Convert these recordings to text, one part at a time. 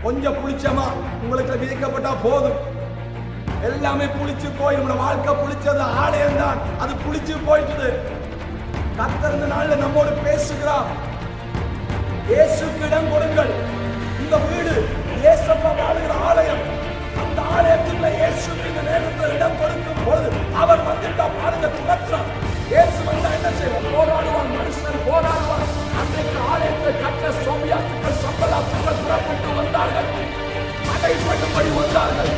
கொஞ்சம் புளிச்சமா உங்களுக்கு விதிக்கப்பட்டா போதும், எல்லாமே புளிச்சு போய் நம்மளோட வாழ்க்கை புளிச்சது ஆலயம் தான், அது புளிச்சு போயிட்டு. கர்த்தர் இந்த நாள்ல நம்மோடு பேசுகிறார். இயேசுக்கு இடம் கொடுங்கள். இந்த வீடு இயேசப்பா வாழுகிற ஆலயம். அந்த ஆலயத்துக்குள்ள இயேசுக்கு இந்த நேரத்தில் இடம் கொடுக்கும் போது அவர் வந்துட்டா பாருங்க, துரத்துறார். இயேசு வந்தா என்ன செய்வார்? போராடுவார். மனுஷன் போராடுவார். அன்றைக்கு ஆலயத்தை கட்ட சோம்பியாத்துக்கள் சம்பளாத்துக்கள் புறப்பட்டு வந்தார்கள், அடைபடும்படி வந்தார்கள்.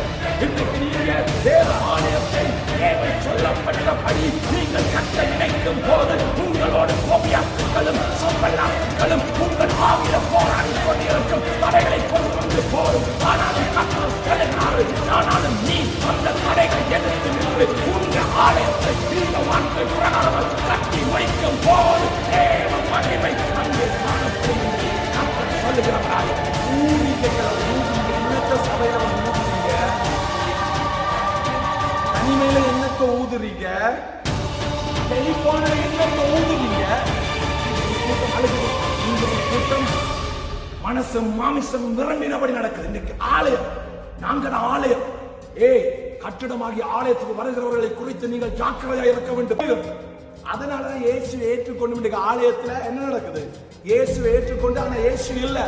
இன்றைக்கு நீங்க தேவ ஆலயத்தை தேவன் சொல்லப்பட்டபடி நீங்கள் கட்ட நினைக்கும் போது உங்களோட சோம்பியாத்துக்களும் சம்பளாத்துக்களும் உங்கள் ஆவில போராடி கொண்டிருக்கும் தடைகளை கொண்டு வந்து போடும். ஆனாலும் கர்த்தர் சொல்லுகிறார், ஆனாலும் நீ அந்த தடைகளை எதிர்த்து நின்று உங்க ஆலயத்தை இந்த வார்த்தை பிரகாரம் கட்டி வைக்கும் போது தேவ மகிமை அங்கே காணப்படும். கர்த்தர் சொல்லுகிறார், சபையில ஊதுறீங்க, தனிமையில என்னத்தை ஊதுறீங்க, டெலிபோன்ல என்னத்தை ஊதுறீங்க. கூட்டம் மனசும் மாமிசம் விரும்பினபடி நடக்குது. இன்னைக்கு ஆலயம், நாங்கள் ஆலயம். கட்டிடமாகிய ஆலயத்துக்கு வருகிறவர்களை குறித்து நீங்கள் ஜாக்கிரதையாக இருக்க வேண்டும். அதனாலதான் இயேசு ஏற்றுக்கொண்டு ஆலயத்துல என்ன நடக்குது? இயேசு ஏற்றுக்கொண்டு, ஆனா இயேசு இல்ல.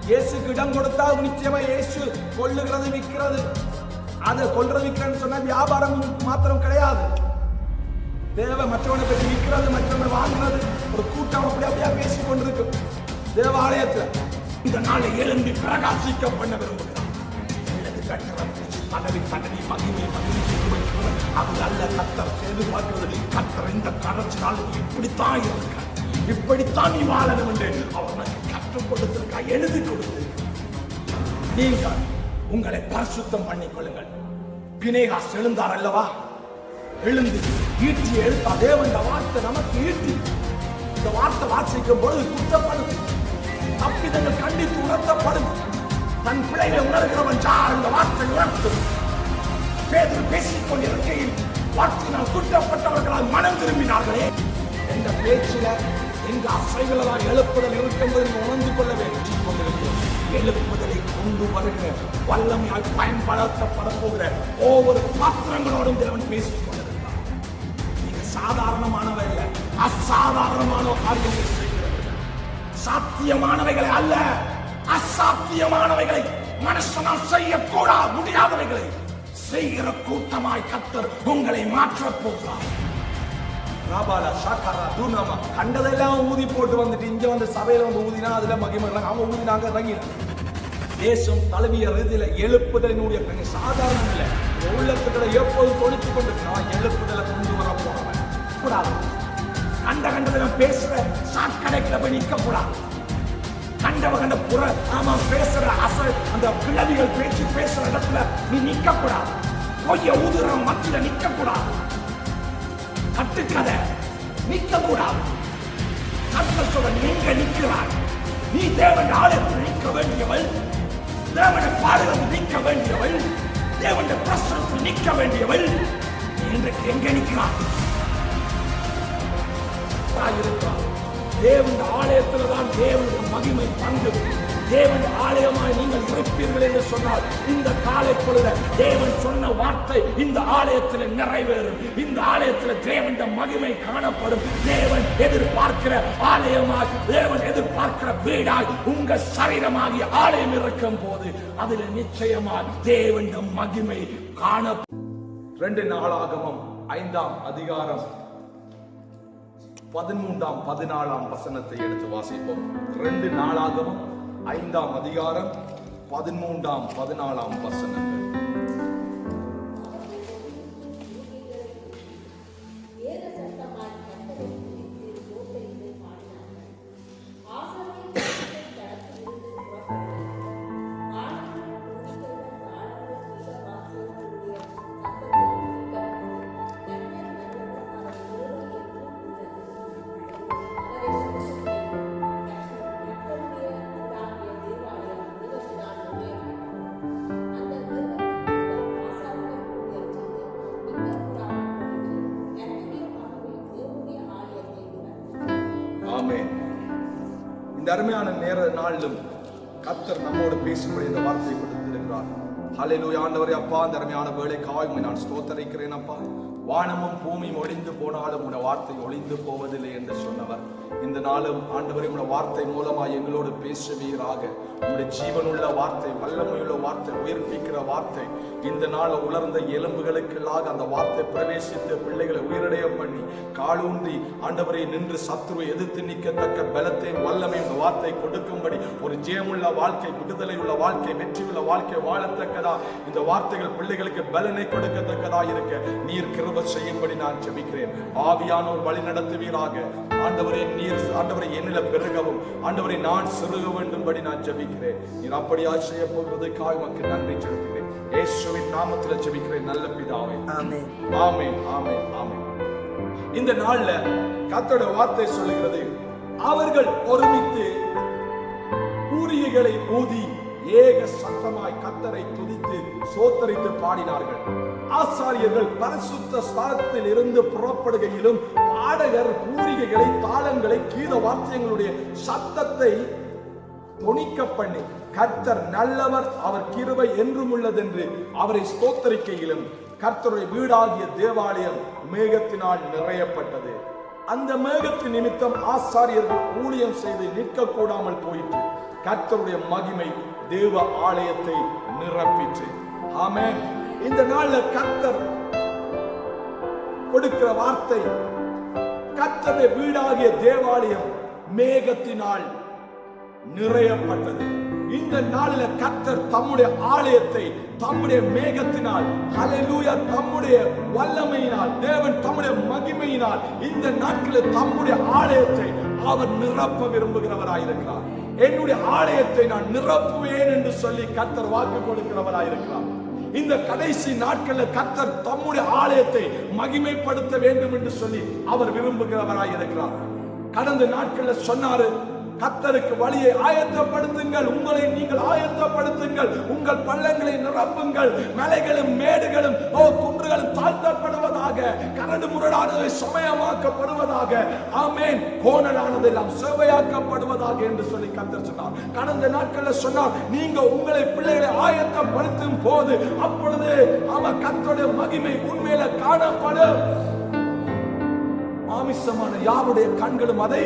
இயேசுக்கு இடம் கொடுத்தா நிச்சயமா இயேசு கொள்ளுகிறது விற்கிறது. அதை கொள்றது விற்கிறன்னு சொன்னா வியாபாரம் மாத்திரம் கிடையாது. தேவை மற்றவனை பற்றி விற்கிறது, மற்றவனை வாங்குறது, ஒரு கூட்டம் அப்படியா பேசிக் கொண்டிருக்கு தேவாலயத்துல. இந்த நாளை எழும்பி பிரகாசிக்க பண்ண விரும்புகிறார். பதவி பதவி மகிமை மகிழ்ச்சி அது அல்ல கர்த்தர் எதிர்பார்க்கிறது. கர்த்தர் இந்த கடைசினால் இப்படித்தான் இருக்க, இப்படித்தான் நீ வாழணும் என்று அவனுக்கு கற்றுக் கொடுத்திருக்கா, எழுதி கொடுத்து நீங்கள் உங்களை பரிசுத்தம் பண்ணிக் கொள்ளுங்கள். பினேகாஸ் எழுந்தார் அல்லவா? எழுந்து ஈட்டி எழுத்தா தேவன் வார்த்தை நமக்கு ஈட்டி. இந்த வார்த்தை வாசிக்கும் பொழுது குற்றப்படும், தப்பிதங்கள் கண்டித்து உணர்த்தப்படும். தன் பிள்ளைகளை உணர்கிறவன் யார்? இந்த வார்த்தை உணர்த்தும். பேதுரு பேசிக் கொண்டிருக்கையில் வார்த்தையினால் குற்றப்பட்டவர்களால் மனம் திரும்பினார்களே. என்ற பேச்சில எங்க அசைகளெல்லாம் எழுப்புதல் இருக்கும்போது உணர்ந்து கொள்ள வேண்டும். கொண்டிருக்கிறோம். எழுப்புதலை கொண்டு வருகிற வல்லமையால் பயன்படுத்தப்பட போகிற ஒவ்வொரு பாத்திரங்களோடும் தேவன் பேசிக் கொண்டிருக்கிறார். நீங்க சாதாரணமானவை அல்ல, அசாதாரணமான காரியங்கள் செய்கிறது. சாத்தியமானவைகளை அல்ல, அசாத்தியமானவைகளை, மனுஷனால் செய்யக்கூடாத முடியாதவைகளை செய்கிற கூட்டமாய் கர்த்தர் உங்களை மாற்றப் போகிறார். கண்டதெல்லாம் ஊதி போட்டு வந்துட்டு இங்க வந்து சபையில வந்து ஊதினா அதுல மகிமை அவங்க ஊதினாங்க இறங்கினாங்க. தேசம் தழுவிய ரீதியில எழுப்புதலினுடைய சாதாரண இல்லை. உள்ளத்துக்களை எப்போது தொடுத்து கொண்டு நான் எழுப்புதலை கொண்டு வர போறவன் கூடாது. கண்டதெல்லாம் பேசுற சாக்கடைக்குள்ள போய் நிற்க கூடாது. கண்ட புற ஆமா பேசுற அந்த கிழவிகள் பேச்சு பேசுற இடத்துல நீ நிக்க கூடாது. பொய்ய ஊதுற மத்தியில நிக்க கூடாது. கட்டுக்கதை நிக்க கூடாது. கர்த்தர் சொல்ல நீங்க நிற்கிறார். நீ தேவன் ஆலயத்தில் நிற்க வேண்டியவள், தேவனை பாடுகிறது நிற்க வேண்டியவள், தேவனுடைய பிரசனத்தில் நிற்க வேண்டியவள். நீ இன்றைக்கு எங்க நிற்கிறார்? இருக்கிறார் தேவன் ஆலயத்தில் தான் தேவனுடைய மகிமை பங்கு. தேவன் ஆலயமாய் நீங்கள் இருப்பீர்கள் என்று சொன்னால் இந்த காலை பொழுது தேவன் சொன்ன வார்த்தை இந்த ஆலயத்தில் நிறைவேறும். இந்த ஆலயத்தில் தேவனுடைய மகிமை காணப்படும். தேவன் எதிர்பார்க்கிற ஆலயமாய், தேவன் எதிர்பார்க்கிற வீடாய் உங்க சரீரமாகிய ஆலயம் இருக்கும் போது அதில் நிச்சயமாக தேவனுடைய மகிமை காணப்படும். 2 நாளாகமம் 5ஆம் அதிகாரம் 13ஆம் 14ஆம் வசனத்தை எடுத்து வாசிப்போம். 2 நாளாகமம் 5ஆம் அதிகாரம் 13ஆம் 14ஆம் வசனங்கள். இந்த அருமையான நேர நாளிலும் கர்த்தர் நம்மோடு பேசும்படி இந்த வார்த்தையை கொடுத்திருக்கிறார். ஹல்லேலூயா. ஆண்டவரே அப்பா, இந்த அருமையான வேளைக்காக நான் ஸ்தோத்தரிக்கிறேன் அப்பா. வானமும் பூமியும் ஒளிந்து போனாலும் உடைய வார்த்தை ஒளிந்து போவதில்லை என்று சொன்னவர், இந்த நாளும் ஆண்டவரே உடைய வார்த்தை மூலமாக எங்களோடு பேசுவீராக. உடைய ஜீவனுள்ள வார்த்தை, வல்லமையுள்ள வார்த்தை, உயிர்ப்பிக்கிற வார்த்தை, இந்த நாள் உலர்ந்த எலும்புகளுக்கெல்லாம் அந்த வார்த்தை பிரவேசித்து பிள்ளைகளை உயிரடைய பண்ணி காலூன்றி ஆண்டவரை நின்று சத்துருவை எதிர்த்து நிற்கத்தக்க பலத்தையும் வல்லமையும் இந்த வார்த்தை கொடுக்கும்படி ஒரு ஜெயமுள்ள வாழ்க்கை, விடுதலை உள்ள வாழ்க்கை, வெற்றியுள்ள வாழ்க்கை வாழத்தக்கதா இந்த வார்த்தைகள் பிள்ளைகளுக்கு பலனை கொடுக்கத்தக்கதா இருக்க நீர் கிருபை செய்யும்படி நான் ஜெபிக்கிறேன். ஆவியானோர் வழி நடத்துவீராக. ஆண்டவரே நீர் ஆண்டவரை என்னில பெருகவும் ஆண்டவரை நான் சிறுக வேண்டும்படி நான் ஜெபிக்கிறேன். நீர் அப்படியா செய்ய போகிறதுக்காக உமக்கு நன்றி செலுத்துகிறேன். இயேசுவின் நாமத்தில் ஜெபிக்கிறேன் நல்ல பிதாவே. ஆமென் ஆமென் ஆமென் ஆமென். இந்த நாள்ல கர்த்தருடைய வார்த்தை சொல்லுகிறது, அவர்கள் ஒருமித்து பூரிகைகளை ஊதி ஏக சத்தமாய் கர்த்தரை துதித்து சோத்தரித்து பாடினார்கள். ஆசாரியர்கள் பரிசுத்த ஸ்தலத்தில் இருந்து புறப்படுகையிலும் பாடகர் பூரிகைகளை, தாளங்களை, கீத வாத்தியங்களுடைய சத்தத்தை தொனிக்க பண்ணி கர்த்தர் நல்லவர், அவர் கிருபை என்றும் உள்ளதென்று அவரை ஸ்தோத்தரிக்கையிலும் கர்த்தருடைய வீடாகிய தேவாலயம் மேகத்தினால் நிறையப்பட்டது. அந்த மேகத்தின் நிமித்தம் ஆசாரியர்கள் ஊழியம் செய்து நிற்க கூடாமல் போயிற்று. கர்த்தருடைய மகிமை தேவ ஆலயத்தை நிரப்பிற்று. ஆமென். இந்த நாள்ல கர்த்தர் கொடுக்கிற வார்த்தை, கர்த்தருடைய வீடாகிய தேவாலயம் மேகத்தினால் நிறையப்பட்டது. இந்த நாளில் கர்த்தர் தம்முடைய ஆலயத்தை தம்முடைய மேகத்தினால், ஹல்லேலூயா, தம்முடைய வல்லமையினால், தேவன் தம்முடைய மகிமையினால் இந்த நாட்களில் தம்முடைய ஆலயத்தை அவர் நிரப்ப விரும்புகிறவராயிருக்கிறார். என்னுடைய ஆலயத்தை நான் நிரப்புவேன் என்று சொல்லி கர்த்தர் வாக்கு கொடுக்கிறவராயிருக்கிறார். இந்த கடைசி நாட்களில் கர்த்தர் தம்முடைய ஆலயத்தை மகிமைப்படுத்த வேண்டும் என்று சொல்லி அவர் விரும்புகிறவராயிருக்கிறார். கடந்த நாட்களில் சொன்னாரு, கர்த்தருக்கு வழியை ஆயத்தப்படுத்துங்கள், உங்களை நீங்கள் ஆயத்தப்படுத்துங்கள், உங்கள் பள்ளங்களை நிரப்புங்கள், மலைகளும் மேடுகளும் குன்றுகளும் தாழ்த்தப்படுவதாக, கரடு முரடானது சமயமாக்கப்படுவதாக, ஆமென், கோணலானது எல்லாம் செவ்வையாக்கப்படுவதாக என்று சொல்லி கர்த்தர் சொன்னார். கடந்த நாட்களில் சொன்னார், நீங்க உங்களை பிள்ளைகளை ஆயத்தப்படுத்தும் போது அப்பொழுது அவர் கர்த்தருடைய மகிமை உண்மையில காணப்படும். மாமிசமான யாருடைய கண்களும் அதை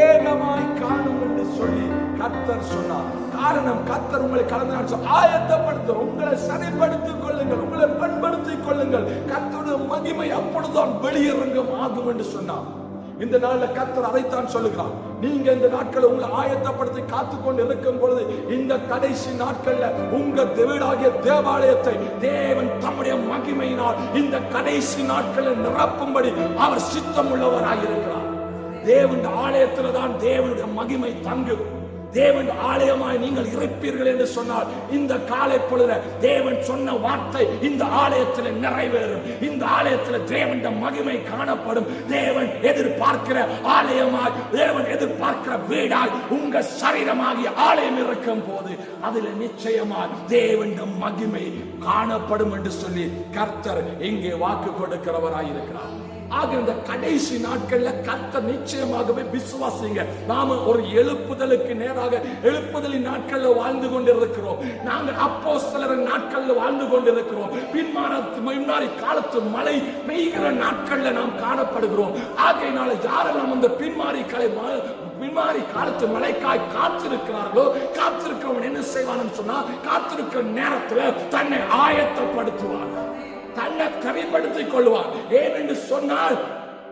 ஏகமாய் காணும் என்று சொல்லி கர்த்தர் சொன்னார். காரணம், கர்த்தர் உங்களை கடந்த நாள் ஆயத்தப்படுத்த, உங்களை சரிப்படுத்திக் கொள்ளுங்கள், உங்களை பண்படுத்திக் கொள்ளுங்கள், கர்த்தருடைய மகிமை அப்பொழுதுதான் வெளியிறங்கும் ஆகும் என்று சொன்னார். இந்த நாள்ல கர்த்தர் அதைத்தான் சொல்லுகிறார். நீங்க இந்த நாட்கள் உங்களை ஆயத்தப்படுத்தி காத்துக்கொண்டு இருக்கும் பொழுது இந்த கடைசி நாட்கள்ல உங்க வீடாகிய தேவாலயத்தை தேவன் தம்முடைய மகிமையினால் இந்த கடைசி நாட்களில் நிரப்பும்படி அவர் சித்தம் உள்ளவராயிருக்கிறார். தேவன் ஆலயத்தில் தான் தேவனுடைய மகிமை தங்கும். தேவன் ஆலயமாய் நீங்கள் இருப்பீர்கள் என்று சொன்னால் இந்த காலை பொழுது தேவன் சொன்ன வார்த்தை இந்த ஆலயத்தில் நிறைவேறும். இந்த ஆலயத்தில் தேவனுடைய மகிமை காணப்படும். தேவன் எதிர்பார்க்கிற ஆலயமாய், தேவன் எதிர்பார்க்கிற வீடாய் உங்க சரீரமாகிய ஆலயம் இருக்கும் போது அதில் நிச்சயமாய் தேவனுடைய மகிமை காணப்படும் என்று சொல்லி கர்த்தர் இங்கே வாக்கு கொடுக்கிறவராயிருக்கிறார். ஆக இந்த கடைசி நாட்கள்ல கர்த்தர் நிச்சயமாகவே விசுவாசிங்க. நாம ஒரு எழுப்புதலுக்கு நேராக எழுப்புதலின் நாட்கள்ல வாழ்ந்து கொண்டிருக்கிறோம். நாங்கள் அப்போஸ்தலர் நாட்கள்ல வாழ்ந்து கொண்டிருக்கிறோம். பின்மாறி காலத்து மழை பெய்கிற நாட்கள்ல நாம் காணப்படுகிறோம். ஆகையினால யாரெல்லாம் அந்த பின்மாறி காலத்து மழைக்காய் காத்திருக்கிறார்களோ, காத்திருக்கிறவன் என்ன செய்வான்னு சொன்னா, காத்திருக்கிற நேரத்துல தன்னை ஆயத்தப்படுத்துவான், தன்னை கவிப்படுத்திக் கொள்வான். ஏனென்று சொன்னால்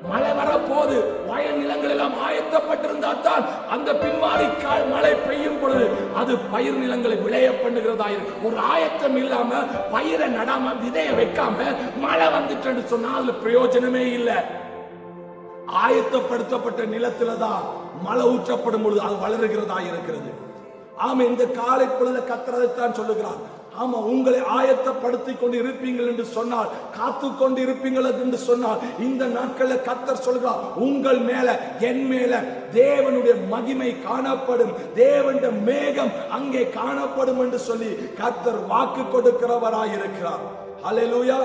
மழை வரப்போது வயல் நிலங்கள் எல்லாம் ஆயத்தப்பட்டிருந்தா தான் அந்த பின்மாறி மழை பெய்யும் பொழுது அது பயிர் நிலங்களை விளைய பண்ணுகிறதா இருக்கும். ஒரு ஆயத்தம் இல்லாம பயிரை நடாம விதைய வைக்காம மழை வந்துட்டு சொன்னா அதுல பிரயோஜனமே இல்லை. ஆயத்தப்படுத்தப்பட்ட நிலத்தில்தான் மழை ஊற்றப்படும் பொழுது அது வளருகிறதா இருக்கிறது. ஆமா, இந்த காலை பொழுது கர்த்தரைத்தான் சொல்லுகிறார். ஆமா, உங்களை ஆயத்தப்படுத்திக் கொண்டு இருப்பீங்கள் என்று சொன்னால், காத்து கொண்டு இருப்பீங்கள் என்று சொன்னால், இந்த நாட்களில் கர்த்தர் சொல்கிறார், உங்கள் மேல என் மேல தேவனுடைய மகிமை காணப்படும், தேவனுடைய மேகம் அங்கே காணப்படும் என்று சொல்லி கர்த்தர் வாக்கு கொடுக்கிறவராயிருக்கிறார். ஹல்லேலூயா.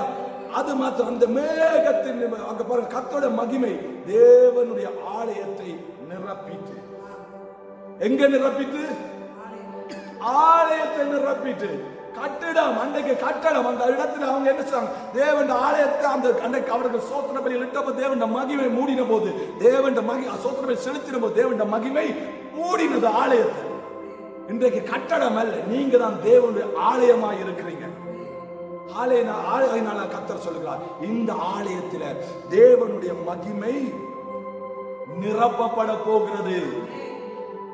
அது மாத்திரம் அந்த மேகத்தின் அங்க பாருங்க, கர்த்தருடைய மகிமை தேவனுடைய ஆலயத்தை நிரப்பிட்டு, எங்க நிரப்பிட்டு? ஆலயத்தை நிரப்பிட்டு கட்டிடம், அன்றைக்கு கட்டடம், அந்த இடத்துல அவங்க என்ன செய்றாங்க, தேவன் ஆலயத்தை அன்றைக்கு அவர்கள் சோத்திர பலியில் இட்டபோது தேவன் மகிமை மூடின போது, தேவன் சோத்திர பலி செலுத்தின போது தேவன் மகிமை மூடினது ஆலயத்தை. இன்றைக்கு கட்டடம் அல்ல, நீங்க தான் தேவனுடைய ஆலயமாய் இருக்கிறீங்க. ஆலயனால கர்த்தர் சொல்லுகிறார், இந்த ஆலயத்தில் தேவனுடைய மகிமை நிரப்பப்பட போகிறது.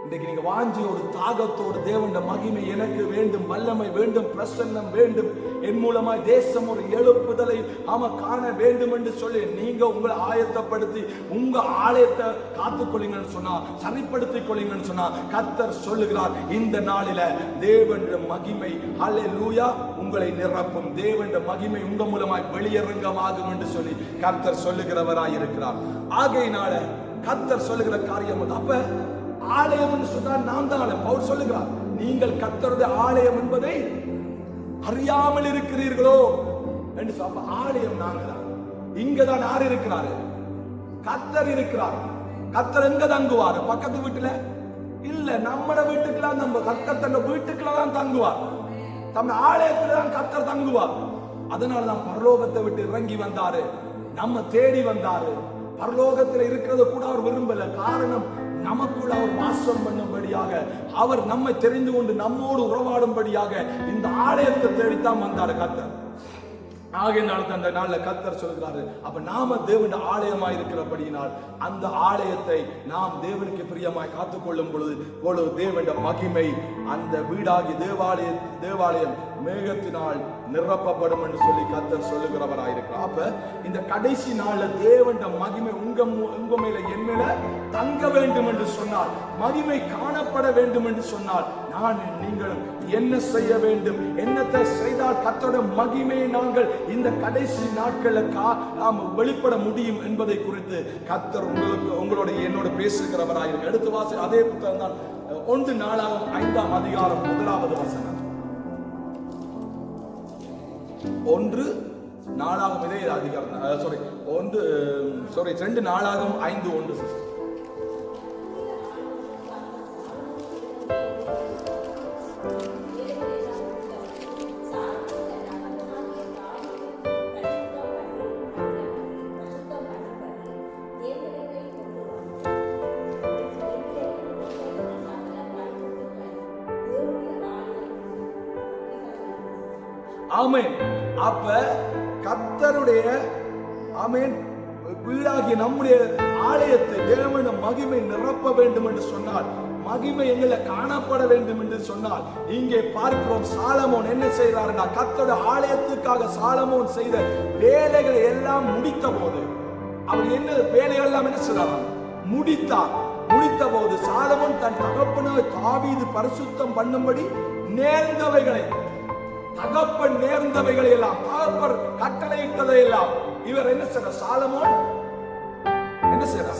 இன்றைக்கு நீங்க வாஞ்சியோடு தாகத்தோடு தேவனுடைய மகிமை எனக்கு வேண்டும், வல்லமை வேண்டும், பிரசன்னம் வேண்டும், என் மூலமாய் தேசம் ஒரு எழுப்புதலை காண வேண்டும் என்று சொல்லி நீங்க உங்களை ஆயத்தப்படுத்தி உங்க ஆலயத்தை காத்துக்கொள்ளுங்கன்னு சொன்னா, சரிப்படுத்திக் கொள்ளுங்கன்னு சொன்னா, கர்த்தர் சொல்லுகிறார், இந்த நாளில தேவனுடைய மகிமை ஹல்லேலூயா உங்களை நிரப்பும், தேவனுடைய மகிமை உங்க மூலமாய் வெளியரங்கமாகும் என்று சொல்லி கர்த்தர் சொல்லுகிறவராய் இருக்கிறார். ஆகையினால கர்த்தர் சொல்லுகிற காரியம் அது. அப்ப ஆலயம் என்று சொன்னால் நாம் தான் ஆலயம். பவுல் சொல்லுகிறார், நீங்கள் கர்த்தருடைய ஆலயம் என்பதை அறியாமல் இருக்கிறீர்களோ என்று சொல்ல. ஆலயம் நாங்க தான். இங்கதான் யார் இருக்கிறாரு? கர்த்தர் இருக்கிறார். கர்த்தர் எங்க தங்குவார்? பக்கத்து வீட்டுல இல்ல, நம்ம வீட்டுக்குலாம், நம்ம கர்த்தர் தன் வீட்டுக்குள்ள தான் தங்குவார். நம்ம ஆலயத்துல தான் கர்த்தர் தங்குவார். அதனாலதான் பரலோகத்தை விட்டு இறங்கி வந்தாரு, நம்ம தேடி வந்தாரு. பரலோகத்தில் இருக்கிறது கூட அவர் விரும்பல. காரணம், நமக்குள்ள அவர் வாசம் பண்ணும்படியாக, அவர் நம்மை தெரிந்து கொண்டு நம்மோடு உறவாடும்படியாக இந்த ஆலயத்தை தேடித்தான் வந்தாரு கர்த்தர். ஆகையினால அந்த நாள்ல கர்த்தர் சொல்கிறாரு, அப்ப நாம தேவனுடைய ஆலயமாய் இருக்கிறபடியினால் அந்த ஆலயத்தை நாம் தேவனுக்கு பிரியமாய் காத்துக்கொள்ளும் பொழுது தேவனுடைய மகிமை அந்த வீடாகி தேவாலயம் மேகத்தினால் நிரப்பப்படும் என்று சொல்லி கர்த்தர் சொல்லுகிறவராயிருக்கிறார். அப்ப இந்த கடைசி நாள்ல தேவனுடைய மகிமை உங்க மேல என் மேல தங்க வேண்டும் என்று சொன்னால், மகிமை காணப்பட வேண்டும் என்று சொன்னால், நான் நீங்களும் என்ன செய்ய வேண்டும்? என்னத்தை செய்தால் கர்த்தருடைய மகிமையை நாங்கள் இந்த கடைசி நாட்கள்ல வெளிப்பட முடியும் என்பதை குறித்து கர்த்தர் உங்களோட என்னோட பேசுகிறவராயிருக்க. அடுத்த வாசல் அதே புத்தகம் தான், 1 நாளாகமம் 5ஆம் அதிகாரம் 1வது வசனம். 1 நாளாகமம் இதே அதிகாரம் 2 நாளாகமம் 5:1. ஆமென். அப்ப கர்த்தருடைய ஆமென் வீடாகிய நம்முடைய ஆலயத்தை தேவனுடைய மகிமை நிரப்ப வேண்டும் என்று சொன்னால், மகிமை எங்களை காணப்பட வேண்டும் என்று சொன்னால், இங்கே பார்க்கிறோம் சாலமோன் என்ன செய்தார்னா, கர்த்தருடைய ஆலயத்துக்காக சாலமோன் செய்த வேலைகளை எல்லாம் முடித்த போது, அவர் என்ன வேலைகள் எல்லாம் என்ன செய்தார்? முடித்த போது சாலமோன் தன் தகப்பனார் தாவீது பரிசுத்தம் பண்ணும்படி நேர்ந்தவைகளை, தகப்பன் நேர்ந்தவைகளை எல்லாம், தகப்பர் கட்டளையிட்டதை எல்லாம் இவர் என்ன செய்ய, சாலமோன் என்ன செய்யறார்?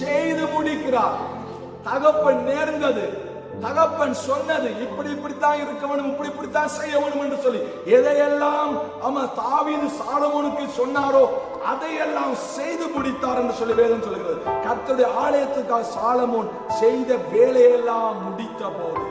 செய்து முடிக்கிறார். தகப்பன் நேர்ந்தது, தகப்பன் சொன்னது, இப்படித்தான் இருக்க வேண்டும், இப்படித்தான் செய்ய வேண்டும் என்று சொல்லி எதையெல்லாம் தாவீது சாலமோனுக்கு சொன்னாரோ அதையெல்லாம் செய்து முடித்தார் என்று சொல்லி வேதம் சொல்கிறது. கர்த்தருடைய ஆலயத்துக்காக சாலமோன் செய்த வேலையெல்லாம் முடித்த போது,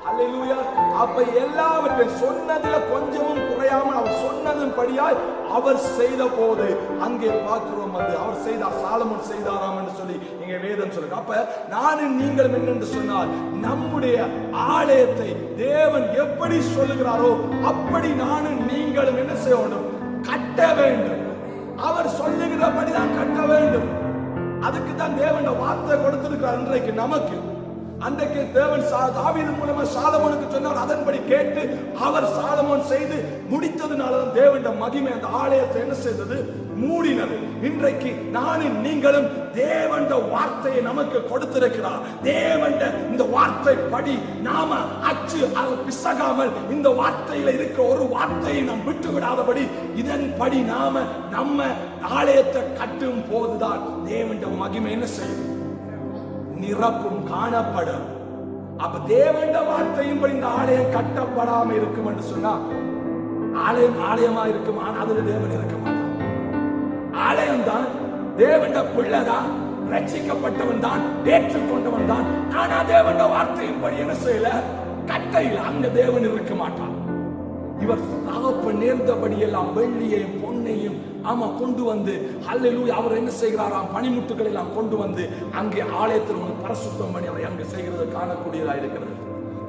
அல்லேலூயா. அப்ப எல்லாவற்றையும் சொன்னதுல கொஞ்சமும் குறையாமல் அவர் சொன்னதன் படியாய் அவர் செய்த போது அங்கே பார்க்கிறோம், அவர் செய்தார், சாலமோன் செய்தாராம் என்று சொல்லி இங்க வேதம் சொல்லுங்க. அப்ப நானும் நீங்களும் என்னென்று சொன்னால், நம்முடைய ஆலயத்தை தேவன் எப்படி சொல்லுகிறாரோ அப்படி நானும் நீங்களும் என்ன செய்ய வேண்டும்? கட்ட வேண்டும். அவர் சொல்லுகிறபடிதான் கட்ட வேண்டும். அதுக்கு தான் தேவன் வார்த்தை கொடுத்திருக்கிறார். இன்றைக்கு நமக்கு அன்றைக்கு தேவன் தாவீது மூலமா சாலமோனுக்கு சொன்னார், அதன்படி கேட்டு அவர் சாலமோன் செய்து முடித்ததுனாலதான் தேவனுடைய மகிமை அந்த ஆலயத்தை என்ன செய்தது? மூடினது. இன்றைக்கு நானும் நீங்களும் தேவனுடைய வார்த்தையை நமக்கு கொடுத்திருக்கிறார். தேவனுடைய இந்த வார்த்தை படி நாம அச்சு பிசகாமல் இந்த வார்த்தையில இருக்க ஒரு வார்த்தையை நாம் விட்டு விடாதபடி இதன்படி நாம நம்ம ஆலயத்தை கட்டும் போதுதான் தேவனுடைய மகிமை என்ன செய்யும்? நிரப்பும், காணப்படும். அப்ப தேவனுடைய வார்த்தையும் இந்த ஆலயம் கட்டப்படாம இருக்கும் என்று சொன்னா, ஆலயமா இருக்கும், ஆனா அதுல தேவன் இருக்க மாட்டான். ஆலயம் தான் தேவனுடைய பிள்ளைதான் ரட்சிக்கப்பட்டவன் தான், ஏற்றுக்கொண்டவன் தான். ஆனா தேவன் வார்த்தையின்படி என்ன செய்யல? கட்டையில் அங்க தேவன் இருக்க மாட்டான். இவர் தகப்ப நேர்ந்தபடி எல்லாம் வெள்ளியையும் பொன்னையும் கொண்டு வந்து ஹல்லேலூயா அவர் என்ன செய்கிறாராம்? பனிமுட்டுகளை எல்லாம் கொண்டு வந்து அங்கே ஆலயத்தில் பரிசுத்தம் பண்ணி அவரை அங்கே செய்கிறது காணக்கூடியதா இருக்கிறது.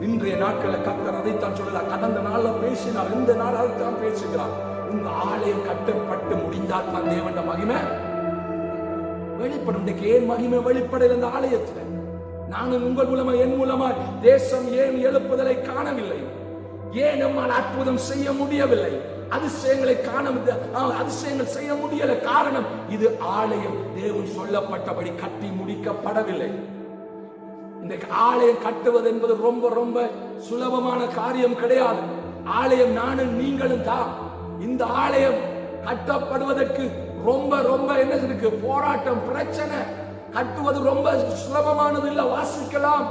இன்றைய நாட்களில் கர்த்தர் அதைத்தான் சொல்லுகிறார். கடந்த நாள்ல பேசினார், இந்த நாள் அதைத்தான் பேசுகிறார். உங்க ஆலயம் கட்டப்பட்டு முடிந்தால் தான் தேவன் மகிமை வெளிப்படும். இன்றைக்கு ஏன் மகிமை வெளிப்படல? இந்த ஆலயத்துல நானும் உங்கள் மூலமா என் மூலமாய் தேசம் ஏன் எழுப்புதலை காணவில்லை? ஏன் நம்மால் அற்புதம் செய்ய முடியவில்லை? அதிசயங்களை அதிசயங்கள் செய்ய முடியல. காரணம் இது ஆலயம் தேவன் சொல்லப்பட்டபடி கட்டி முடிக்கப்படவில்லை. இன்றைக்கு ஆலயம் கட்டுவது என்பது ரொம்ப ரொம்ப சுலபமான காரியம் கிடையாது. ஆலயம் நானும் நீங்களும் தான். இந்த ஆலயம் கட்டப்படுவதற்கு ரொம்ப ரொம்ப என்ன இருக்கு? போராட்டம், பிரச்சனை. கட்டுவது ரொம்ப சுலபமானது இல்ல. வாசிக்கலாம்,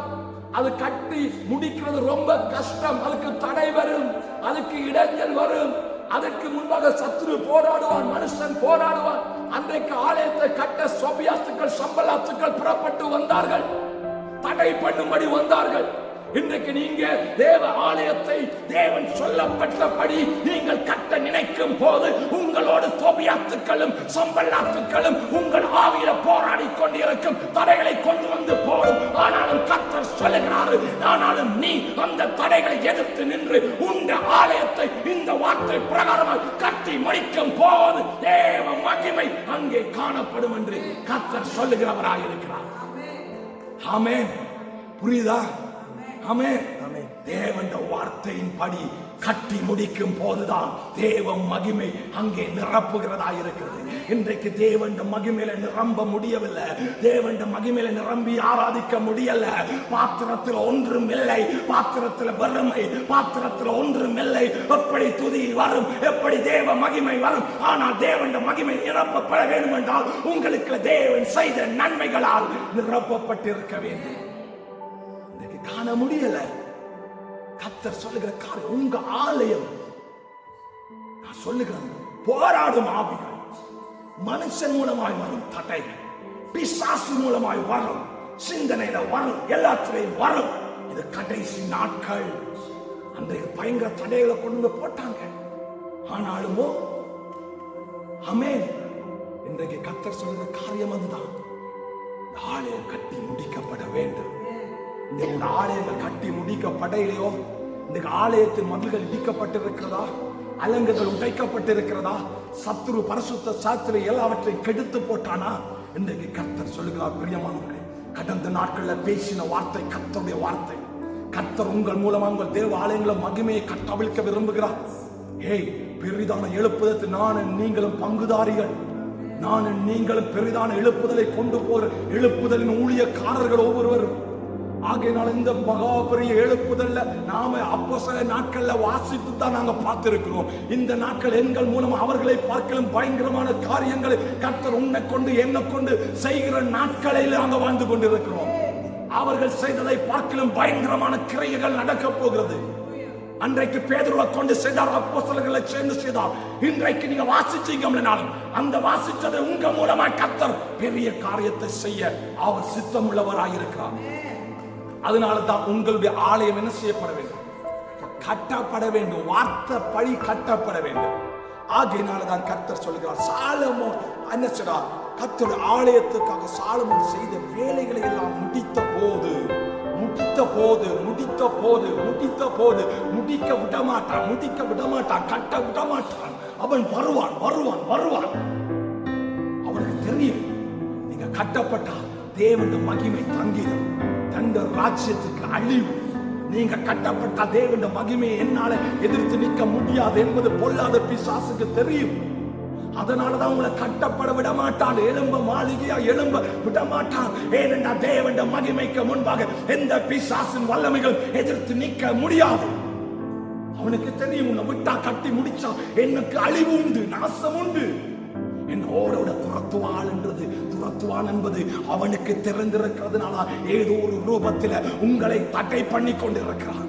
அது கட்டி முடிக்கிறது ரொம்ப கஷ்டம். அதுக்கு தடை வரும், அதுக்கு இடைஞ்சல் வரும். அதற்கு முன்பாக சத்துரு போராடுவான், மனுஷன் போராடுவான். அன்றைக்கு ஆலயத்தை கட்ட சோபியாத்துக்கள், சம்பலாத்துக்கள் புறப்பட்டு வந்தார்கள், தடை பண்ணும்படி வந்தார்கள். இன்றைக்கு நீங்க தேவ ஆலயத்தை தேவன் சொல்லப்பட்டபடி நீங்கள் கட்ட நினைக்கும் போது உங்களோடு சோபியாத்துக்களும் சம்பலாத்துக்களும் உங்கள் ஆவியில போராடி கொண்டிருக்கும், தடைகளை கொண்டு வந்து போடும். ஆனாலும் கர்த்தர் சொல்லுகிறாரு, ஆனாலும் நீ அந்த தடைகளை எதிர்த்து நின்று உங்க ஆலயத்தை இந்த வார்த்தை பிரகாரமாக கட்டி முடிக்கும் போது தேவ மகிமை அங்கே காணப்படும் என்று கர்த்தர் சொல்லுகிறவராய் இருக்கிறார். ஆமென். புரியுதா? ஆமென். தேவன் வார்த்தையின் படி கட்டி முடிக்கும் போதுதான் தேவ மகிமை அங்கே நிரப்புகிறதா இருக்கிறது. இன்றைக்கு தேவன் மகிமையில நிரம்ப முடியவில்லை. தேவன் மகிமையில நிரம்பி ஆராதிக்க முடியல. பாத்திரத்தில் ஒன்றும் இல்லை, பாத்திரத்தில் வறுமை, பாத்திரத்தில் ஒன்றும் இல்லை. எப்படி துதி வரும், எப்படி தேவ மகிமை வரும்? ஆனால் தேவன் மகிமை நிரப்பப்பட வேண்டும் என்றால் உங்களுக்கு தேவன் செய்த நன்மைகளால் நிரப்பப்பட்டிருக்க வேண்டும். காண முடியல. கர்த்தர் சொல்லுகிற காரியம் உங்க ஆலயம். நான் சொல்லுகிறேன், போராடும் ஆவிகள், மனுஷன் மூலமாய் வரும் தடைகள், பிசாசு மூலமாய் வரும், சிந்தனையில வரும், எல்லாத்திலையும் வரும். இது கடைசி நாட்கள். அன்றைக்கு பயங்கர தடைகளை கொண்டு போட்டாங்க. ஆனாலுமோ ஆமென். இன்றைக்கு கர்த்தர் சொல்லுகிற காரியம் அதுதான். ஆலயம் கட்டி முடிக்கப்பட வேண்டும். இந்த ஆலயங்கள் கட்டி முடிக்கப்படையிலையோ, இந்த ஆலயத்தின் மதில்கள் இடிக்கப்பட்டிருக்கிறதா, அலங்குகள் உடைக்கப்பட்டிருக்கிறதா, சத்துரு பரிசுத்த சாத்திரை எல்லாவற்றையும் கெடுத்து போட்டானா? இன்றைக்கு கர்த்தர் சொல்லுகிறார், பிரியமானவர்களே, கடந்த நாட்கள்ல பேசின வார்த்தை கர்த்தருடைய வார்த்தை. கர்த்தர் உங்கள் மூலமா உங்கள் தேவ ஆலயங்களை மகிமையை கட்டவிழ்க்க விரும்புகிறார். ஏய், பெரிதான எழுப்புதற்கு நானும் நீங்களும் பங்குதாரிகள். நானும் நீங்களும் பெரிதான எழுப்புதலை கொண்டு போற எழுப்புதலின் ஊழியக்காரர்கள் ஒவ்வொருவரும். ஆகையினால இந்த மகா பெரிய எழுப்புதல்ல நாம அப்போஸ்தல நாட்கள்ல வாசித்து தான் நாங்க பார்த்திருக்கிறோம். இந்த நாட்கள் எங்கள் மூலம் அவர்களை பார்க்கலும் பயங்கரமான காரியங்களை கர்த்தர் உன்னை கொண்டு என்னை கொண்டு செய்கிற நாட்களில் நாங்க வாழ்ந்து கொண்டிருக்கிறோம். அவர்கள் செய்ததை பார்க்கலும் பயங்கரமான கிரியைகள் நடக்க போகிறது. அன்றைக்கு பேதுருவை கொண்டு செய்தார், அப்போஸ்தலர்களை சேர்ந்து செய்தார். இன்றைக்கு நீங்க வாசிச்சீங்கன்னாலும் அந்த வாசிச்சதை உங்க மூலமா கர்த்தர் பெரிய காரியத்தை செய்ய அவர் சித்தமுள்ளவராயிருக்கிறார். அதனாலதான் உங்களுடைய ஆலயம் என்ன செய்யப்பட வேண்டும்? கட்டப்பட வேண்டும். வார்த்தை படி கட்டப்பட வேண்டும். ஆகையினாலதான் கர்த்தர் சொல்லுகிறார், சாலமோன் என்ன செய்தார்? கர்த்தருடைய ஆலயத்துக்காக சாலமோன் செய்த வேலைகளை எல்லாம் முடிக்க விட மாட்டான், கட்ட விட மாட்டான். அவன் வருவான். அவனுக்கு தெரியும், நீங்க கட்டப்பட்டா தேவனுடைய மகிமை தங்கிடும், தந்த ராஜ்யத்துக்கு அழிவு. நீங்க கட்டப்பட்ட தேவனுடைய மகிமையை என்னால எதிர்த்து நிற்க முடியாது என்பது பொல்லாத பிசாசுக்கு தெரியும். அதனாலதான் உங்களை கட்டப்பட விட மாட்டான், எழும்ப மாளிகையா எழும்ப விட மாட்டான். ஏனென்றா தேவனுடைய மகிமைக்கு முன்பாக எந்த பிசாசின் வல்லமைகள் எதிர்த்து நிற்க முடியாது. அவனுக்கு தெரியும், உன்னை விட்டா கட்டி முடிச்சா எனக்கு அழிவு உண்டு, நாசம் உண்டு. என்னோட துரத்துவான் என்பது அவனுக்கு தெரிந்திருக்கிறதுனால ஏதோ ஒரு ரூபத்தில் உங்களை தடை பண்ணி கொண்டிருக்கிறான்.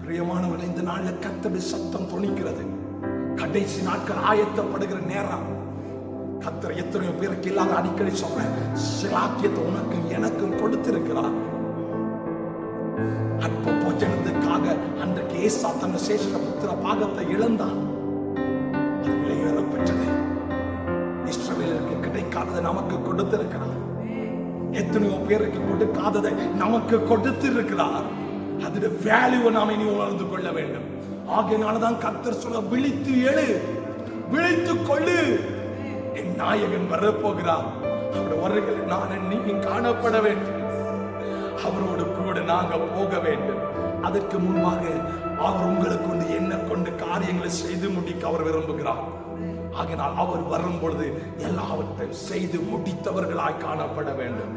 பிரியமானவர்கள், இந்த நாள்ல கர்த்தருடைய சத்தம் துணிக்கிறது. கடைசி நாட்கள் ஆயத்தப்படுகிற நேரம். கர்த்தர் எத்தனையோ பேருக்கு இல்லாத அடிக்கடி சொல்றேன், சிலாக்கியத்தை உனக்கும் எனக்கும் கொடுத்திருக்கிறார். அற்ப போஜனத்துக்காக அன்றைக்கு ஏசா தன் சேஷ்ட புத்திர பாகத்தை இழந்தான். அது விலையேறப்பட்டது. இஸ்ரவேலருக்கு கிடைக்காததை நமக்கு கொடுத்திருக்கிறார். எத்தனையோ பேருக்கு கொடுக்காததை நமக்கு கொடுத்திருக்கிறார். அதோட வேல்யூவை நாம் இனி உணர்ந்து கொள்ள வேண்டும். ஆகையினாலதான் கர்த்தர் சொல்ல, விழித்து எழு, விழித்துக் கொள்ளு, என் நாயகன் வரப்போகிறார். அவருடைய வருகையில் நான் நீங்க காணப்பட வேண்டும். அவரோடு கூட நாங்க போக வேண்டும். அதற்கு முன்பாக அவர் உங்களுக்கு கொண்டு என்ன கொண்டு காரியங்களை செய்து முடிக்க அவர் விரும்புகிறார். ஆகினால் அவர் வரும் பொழுது எல்லாவற்றையும் செய்து முடித்தவர்களாய் காணப்பட வேண்டும்.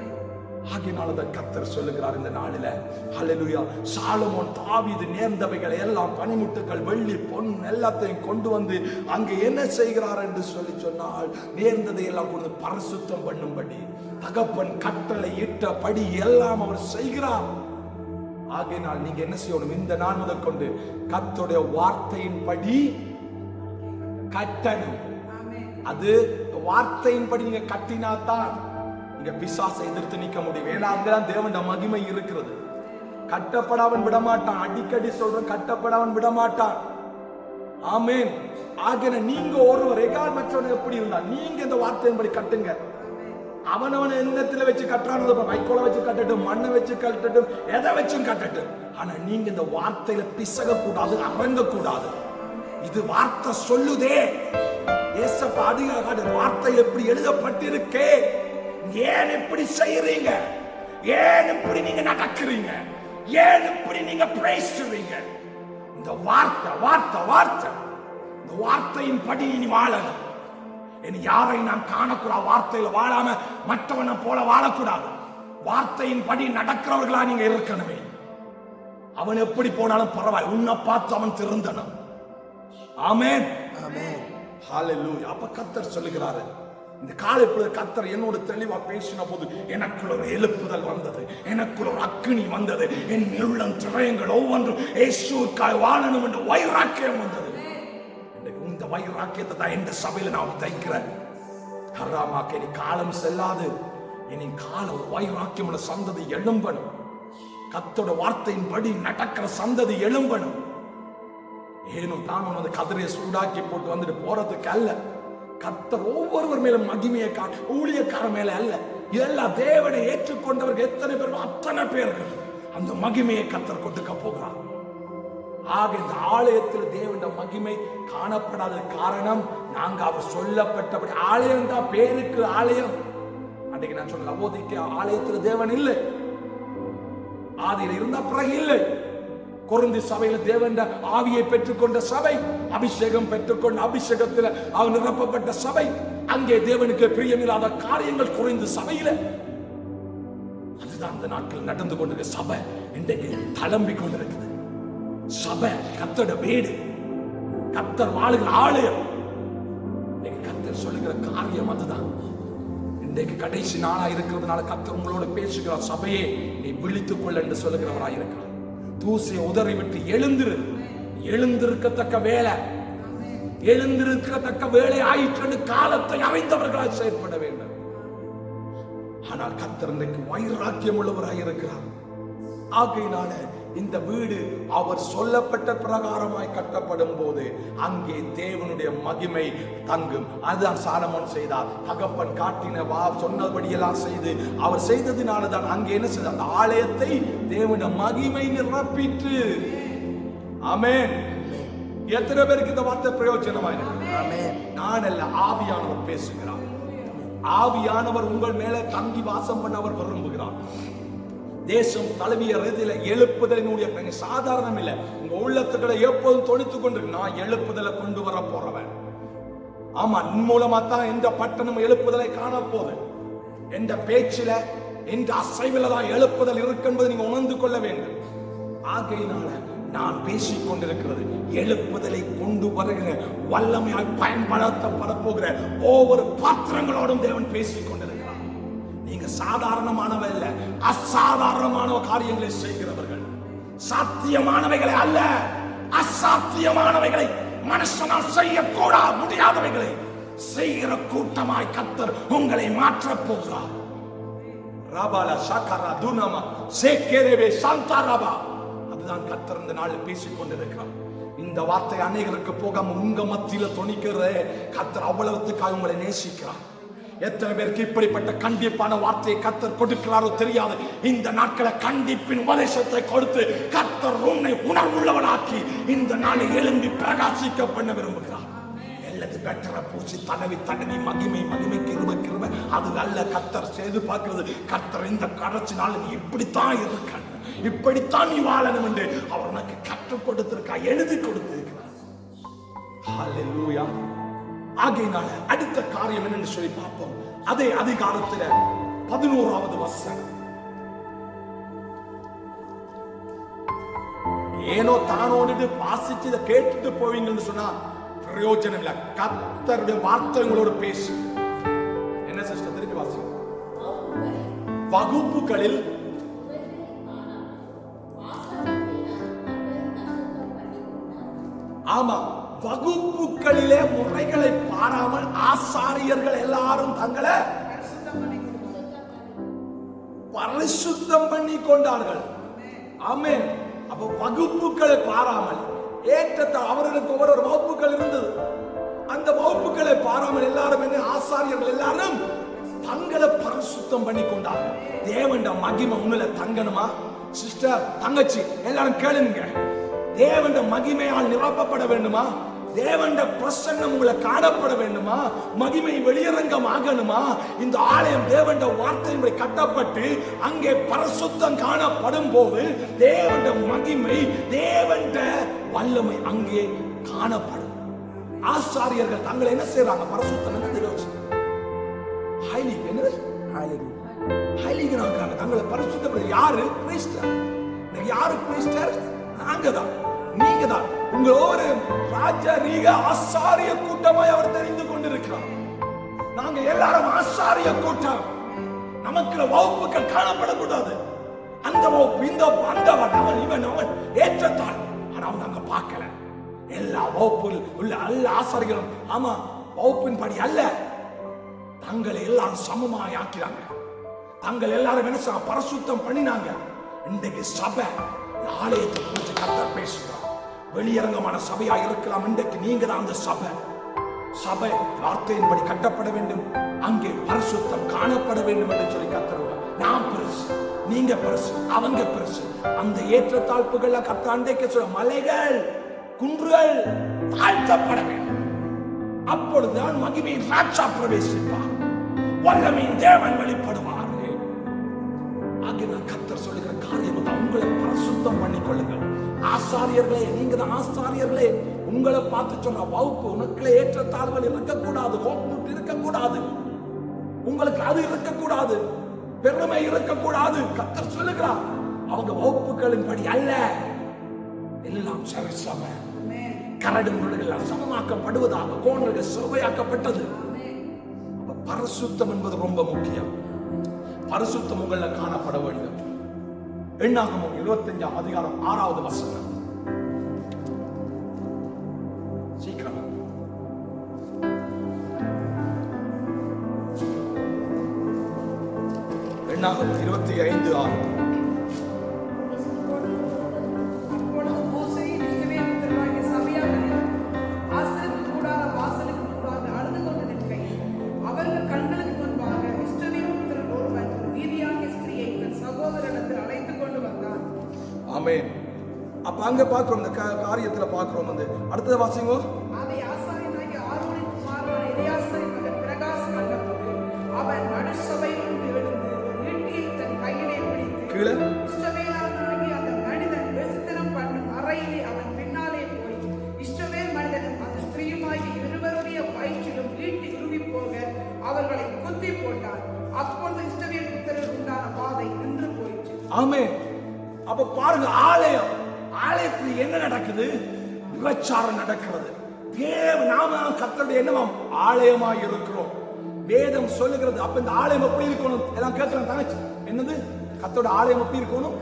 ஆகினால கர்த்தர் சொல்லுகிறார் இந்த நாளில, ஹல்லேலூயா, சாலமோன் தாவீது நேர்ந்தவைகளை எல்லாம் பனிமுட்டுகள் வெள்ளி பொன் எல்லாத்தையும் கொண்டு வந்து அங்கே என்ன செய்கிறார் என்று சொல்லி சொன்னால், நேர்ந்ததை எல்லாம் கொண்டு பரிசுத்தம் பண்ணும்படி தகப்பன் கட்டளை இட்டபடி எல்லாம் அவர் செய்கிறார். ஆகையினால் நீங்க என்ன செய்யணும், இந்த நாள் முதல் கொண்டு கர்த்தருடைய வார்த்தையின்படி கட்டணும். அது வார்த்தையின்படி நீங்க கட்டினாதான் நீங்க பிசாசை எதிர்த்து நிற்க முடியும். ஏன்னா அங்கதான் தேவனுடைய மகிமை இருக்கிறது. கட்டப்படாவன் விடமாட்டான். அடிக்கடி சொல்றேன், கட்டப்படாவன் விடமாட்டான். ஆமென். ஆகின நீங்க ஒருவர் எகால் மற்றவன் எப்படி இருந்தா நீங்க இந்த வார்த்தையின்படி கட்டுங்க. அவனவன எண்ணத்துல வச்சு கட்டுறானது, வைக்கோல வச்சு கட்டட்டும், மண்ணை வச்சு கட்டட்டும், எதை வச்சும் கட்டட்டும். ஆனா நீங்க இந்த வார்த்தையில பிசக கூடாது, அரங்க கூடாது. இது வார்த்தை சொல்லுதே. ஏசப்பா அதிகார வார்த்தை எப்படி எழுதப்பட்டிருக்கே, ஏன் இப்படி செய்யறீங்க, ஏன் இப்படி நீங்க நடக்கிறீங்க, ஏன் இப்படி நீங்க பேசுறீங்க. இந்த வார்த்தை வார்த்தை வார்த்தை இந்த வார்த்தையின் படி நீ வாழணும். இனி யாரை நாம் காணக்கூடாது. வார்த்தையில வாழாம மற்றவனை போல வாழக்கூடாது. வார்த்தையின் படி நடக்கிறவர்களா நீங்க இருக்கணுமே. அவன் எப்படி போனாலும் பரவாயில்லை, உன்னை பார்த்து அவன் திருந்தணும். ஆமென், ஆமென், ஹல்லேலூயா. அப்ப கர்த்தர் சொல்லுகிறாரு, இந்த காலை பொழுது கர்த்தர் என்னோட தெளிவா பேசின போது எனக்குள்ள ஒரு எழுப்புதல் வந்தது, எனக்குள்ள ஒரு அக்கினி வந்தது. என் உள்ளம் திரையங்கள் ஒவ்வொன்றும் இயேசுவுக்காக வாழணும் என்று வைராக்கியம் வந்தது. இந்த வைராக்கியத்தை தான் இந்த சபையில நான் தைக்கிறேன். ஹராமாக்க இனி காலம் செல்லாது. இனி காலம் வைராக்கியம் உள்ள சந்ததி எழும்பணும். கர்த்தரோட வார்த்தையின்படி நடக்கிற சந்ததி எழும்பணும். ஏனும் தான் வந்து கதிரையை சூடாக்கி போட்டு வந்துட்டு போறதுக்கு அல்ல. கர்த்தர் ஒவ்வொருவர் மேலும் மகிமையை ஊழியக்கார மேல அல்ல, எல்லா தேவனை ஏற்றுக்கொண்டவர்கள் எத்தனை பேர், அத்தனை பேர்கள் அந்த மகிமையை கர்த்தர் கொடுக்க போகிறார். ஆக இந்த ஆலயத்தில் தேவனுடைய மகிமை காணப்படாத காரணம், நாங்க அவர் சொல்லப்பட்டபடி ஆலயம் தான், பேருக்கு ஆலயம். அன்றைக்கு நான் சொன்ன லவோதிக்கே ஆலயத்தில் தேவன் இல்லை, ஆதியில் இருந்த பிறகு இல்லை. கொரிந்து சபையில தேவன் ஆவியை பெற்றுக்கொண்ட சபை, அபிஷேகம் பெற்றுக்கொண்ட அபிஷேகத்தில் அவர் நிரப்பப்பட்ட சபை. அங்கே தேவனுக்கு பிரியமில்லாத காரியங்கள் கொரிந்து சபையில. அதுதான் அந்த நாட்கள் நடந்து கொண்டிருக்க சபை இன்றைக்கு தளம்பிக் கொண்டிருக்குது. சபை கர்த்தருடைய வீடு, கர்த்தர் வாழுகிற ஆலயம். இன்னைக்கு கர்த்தர் சொல்லுகிற காரியம் அதுதான். இன்றைக்கு கடைசி நாளா இருக்கிறதுனால கர்த்தர் உங்களோட பேசுகிறார். சபையே நீ விழித்துக் கொள்ள என்று சொல்லுகிறவராய் இருக்கிறார். தூசியை உதறி விட்டு எழுந்திரு. எழுந்திருக்கத்தக்க வேலை, எழுந்திருக்கத்தக்க வேலை ஆயிற்று. காலத்தை அறிந்தவர்களாய் செயற்பட வேண்டும். ஆனால் கர்த்தர் இன்றைக்கு வைராக்கியம் உள்ளவராய் இருக்கிறார். ஆகையினால இந்த வீடு அவர் சொல்லப்பட்ட பிரகாரமாய் கட்டப்படும் போது அங்கே தேவனுடைய மகிமை தங்கும். அதுதான் சாலமோன் செய்தார். தகப்பன் காட்டின சொன்னபடியெல்லாம் செய்து அவர் செய்ததினால்தான் அங்கே என்ன செய்தார், அந்த ஆலயத்தை தேவனுடைய மகிமை நிரப்பிற்று. ஆமென். எத்தனை பேருக்கு இந்த வார்த்தை பிரயோஜனமாய் இருக்கு? நான் அல்ல, ஆவியானவர் பேசுகிறார். ஆவியானவர் உங்கள் மேல தங்கி வாசம் பண்ண அவர் விரும்புகிறார். தேசம் தழுவிய ரீதியில எழுப்புதலினுடைய சாதாரணம் இல்லை. உங்க உள்ளத்துக்களை எப்போதும் தொனித்துக் கொண்டு நான் எழுப்புதலை கொண்டு வர போறவன். ஆமா, மூலமா தான் எந்த பட்டணம் எழுப்புதலை காண போது. எந்த பேச்சில எந்த அசைவில தான் எழுப்புதல் இருக்கு என்பதை நீங்க உணர்ந்து கொள்ள வேண்டும். ஆகையினால நான் பேசிக் கொண்டிருக்கிறது எழுப்புதலை கொண்டு வருகிற வல்லமையாய் பயன்படுத்தப்பட போகிற ஒவ்வொரு பாத்திரங்களோடும் தேவன் பேசிக் கொண்டிருக்கிறார். நீங்க சாதாரணமானவ இல்ல, அசாதாரணமான காரியங்களை செய்கிறவர்கள். சாத்தியமானவைகளை அல்ல, அசாத்தியமானவைகளை, மனுஷனால் செய்யக்கூட முடியாதவைகளை செய்கிற கூட்டமாய் கர்த்தர் உங்களை மாற்றப் போகிறார். ராபாலா ஷாகரா துனமா சேகேரேவே சாந்தாராபா. அதுதான் கர்த்தர் இந்த நாளில் பேசிக் கொண்டிருக்கிறார். இந்த வார்த்தை அநேகருக்கு போகாம உங்க மத்தியில தொனிக்கிற கர்த்தர் அவ்வளவுக்காக உங்களை நேசிக்கிறார். எத்தனை பேருக்கு இப்படிப்பட்ட கண்டிப்பான வார்த்தையை கர்த்தர் கொடுக்கிறாரோ தெரியாது. இந்த நாட்களை கண்டிப்பின் உபதேசத்தை கொடுத்து கர்த்தர் உன்னை உணர்வுள்ளவனாக்கி இந்த நாளை எழும்பி பிரகாசிக்க பண்ண விரும்புகிறார். எல்லாது பெட்டரை பூச்சி தடவி தடவி மகிமை கிருப அது நல்ல கர்த்தர் செய்து பார்க்கிறது. கர்த்தர் இந்த கடைசி நாள் நீ இப்படித்தான் இருக்க, இப்படித்தான் நீ வாழணும் என்று அவர் உனக்கு கற்றுக் கொடுத்திருக்கா, எழுதி கொடுத்திருக்கிறார். ஹல்லேலூயா. ஆகையினால அடுத்த காரியம் என்னன்னு சொல்லி பார்ப்போம். அதே அதிகாரத்துல 11வது வசனம். ஏனோ தானோடு வாசிச்சு இதை கேட்டுட்டு போவீங்கன்னு சொன்னா பிரயோஜனம் இல்ல. கர்த்தருடைய வார்த்தை உங்களோட பேசு. என்ன சிஸ்டர் திருப்பி வாசி. வகுப்புகளில் ஆமா, வகுப்புகளிலே முறைகளை பாராமல் ஆசாரியர்கள் எல்லாரும் தங்களை பரிசுத்தம் பண்ணி கொண்டார்கள். ஆமென். அப்ப வகுப்புகளை பாராமல் அவர்களுக்கு ஒவ்வொரு வகுப்புகள் இருந்தது. அந்த வகுப்புகளை பாராமல் எல்லாரும் என்ன ஆசாரியர்கள் எல்லாரும் தங்களை பரிசுத்தம் பண்ணி கொண்டார்கள். தேவண்ட மகிமை உங்களை தங்கணுமா சிஸ்டர் தங்கச்சி எல்லாரும் கேளுங்க. தேவண்ட மகிமையால் நிரப்பப்பட வேண்டுமா? தேவண்ட பிரசன்னம் உங்களை காணப்பட வேண்டுமா? மகிமை வெளியரங்கம் ஆகணுமா? இந்த ஆலயம் தேவண்ட வார்த்தையின்படி கட்டப்பட்டு அங்கே பரிசுத்தம் காணப்படும் போது தேவண்ட மகிமை தேவண்ட வல்லமை அங்கே காணப்படும். ஆசாரியர்கள் தங்களை என்ன செய்யறாங்க? பரிசுத்தம் தங்களை பரிசுத்தம். யாரு பிரிஸ்டர்? யாரு பிரிஸ்டர்? நாங்கதான், நீங்க தான். உங்க ஒரு ராஜரீக ஆசாரிய கூட்டமாய் அவர் தெரிந்து கொண்டிருக்கிறார். நாங்க எல்லாரும் ஆசாரிய கூட்டம். நமக்கு வகுப்புகள் காணப்படக்கூடாது. அந்த வகுப்பு இந்த வந்தவன் அவன் இவன் அவன் ஏற்றத்தான். ஆனா அவங்க அங்க பார்க்கல. எல்லா வகுப்பில் உள்ள எல்லா ஆசாரிகளும் ஆமா வகுப்பின் படி அல்ல, தங்களை எல்லாரும் சமமாய் ஆக்கிறாங்க. தங்கள் எல்லாரும் என்ன பரிசுத்தம் பண்ணினாங்க. இன்றைக்கு சபை ஆலயத்தை குறித்து கர்த்தர் பேசுகிறார். வெளியரங்கமான சபையா இருக்கலாம். இன்றைக்கு நீங்க தான் அந்த சபை. சபை வார்த்தையின்படி கட்டப்பட வேண்டும், அங்கே பரிசுத்தம் காணப்பட வேண்டும் என்று சொல்லி கர்த்தர். நான் பெருசு, நீங்க பெருசு, அவங்க பெருசு. அந்த ஏற்றத்தாழ்ப்புகள் கர்த்தர் அன்றைக்கு சொல்ல மலைகள் குன்றுகள் தாழ்த்தப்பட வேண்டும். அப்பொழுதுதான் மகிமையின் ராஜா பிரவேசிப்பார், வல்லமையின் தேவன் வெளிப்படுவார். கர்த்தர் சொல்லுகிற காரியம் உங்களை பரிசுத்தம் பண்ணிக் கொள்ளுங்கள். ஆசாரியர்களே, நீங்க தான் ஆசாரியர்களே. உங்களை பார்த்து சொன்ன வகுப்பு உனக்குள்ள ஏற்றத்தாழ்வுகள் இருக்கக்கூடாது, இருக்கக்கூடாது, உங்களுக்கு அது இருக்கக்கூடாது, பெருமை இருக்கக்கூடாது. கர்த்தர் சொல்லுகிறார் அவங்க வகுப்புகளின் படி அல்ல, எல்லாம் சரிசம கரடு முரடுகள் சமமாக்கப்படுவதாக கோணர்கள் சுவையாக்கப்பட்டது. பரிசுத்தம் என்பது ரொம்ப முக்கியம். பரிசுத்தம் உங்கள காணப்பட வேண்டும். எண்ணாகமம் 25ஆம் அதிகாரம் 6வது வசனம். சீக்கிரம் எண்ணாகமம் 25:6. அப்ப அங்க பாக்குறோம், இந்த காரியத்துல பாக்குறோம். வந்து அடுத்தது வாசிங்க. அதை ஆசாரியனாகிய ஆரோனின் குமாரனான எலியாசாரின் மகன் பிரகாசம் கண்டபோது அவன் நடுசபையிலிருந்து எழுந்து ஒரு ஈட்டியை தன் கையிலே பிடித்து கீழே இஸ்ரவேலனாகிய அந்த மனிதன் வெசித்தனம் பண்ணும் அறையிலே அவன் பின்னாலே போய் இஸ்ரவேல் மனிதனும் அந்த ஸ்திரீயுமாகிய இருவருடைய வயிற்றிலும் ஈட்டி உருவி போக அவர்களை குத்தி போட்டார். அப்பொழுது இஸ்ரவேல் புத்திரருக்கு உண்டான வாதை நின்று போயிற்று. ஆமென். அப்ப பாருங்க, ஆலயத்தில் என்ன நடக்குது? விபச்சாரம் நடக்கிறது. நாம கர்த்தருடைய என்னவாம் ஆலயமாய் இருக்கிறோம். வேதம் சொல்லுகிறது. அப்ப இந்த ஆலயம் எப்படி இருக்கணும்? எல்லாம் கேட்கலாம் தங்கச்சி. என்னது கர்த்தருடைய ஆலயம் எப்படி இருக்கணும்?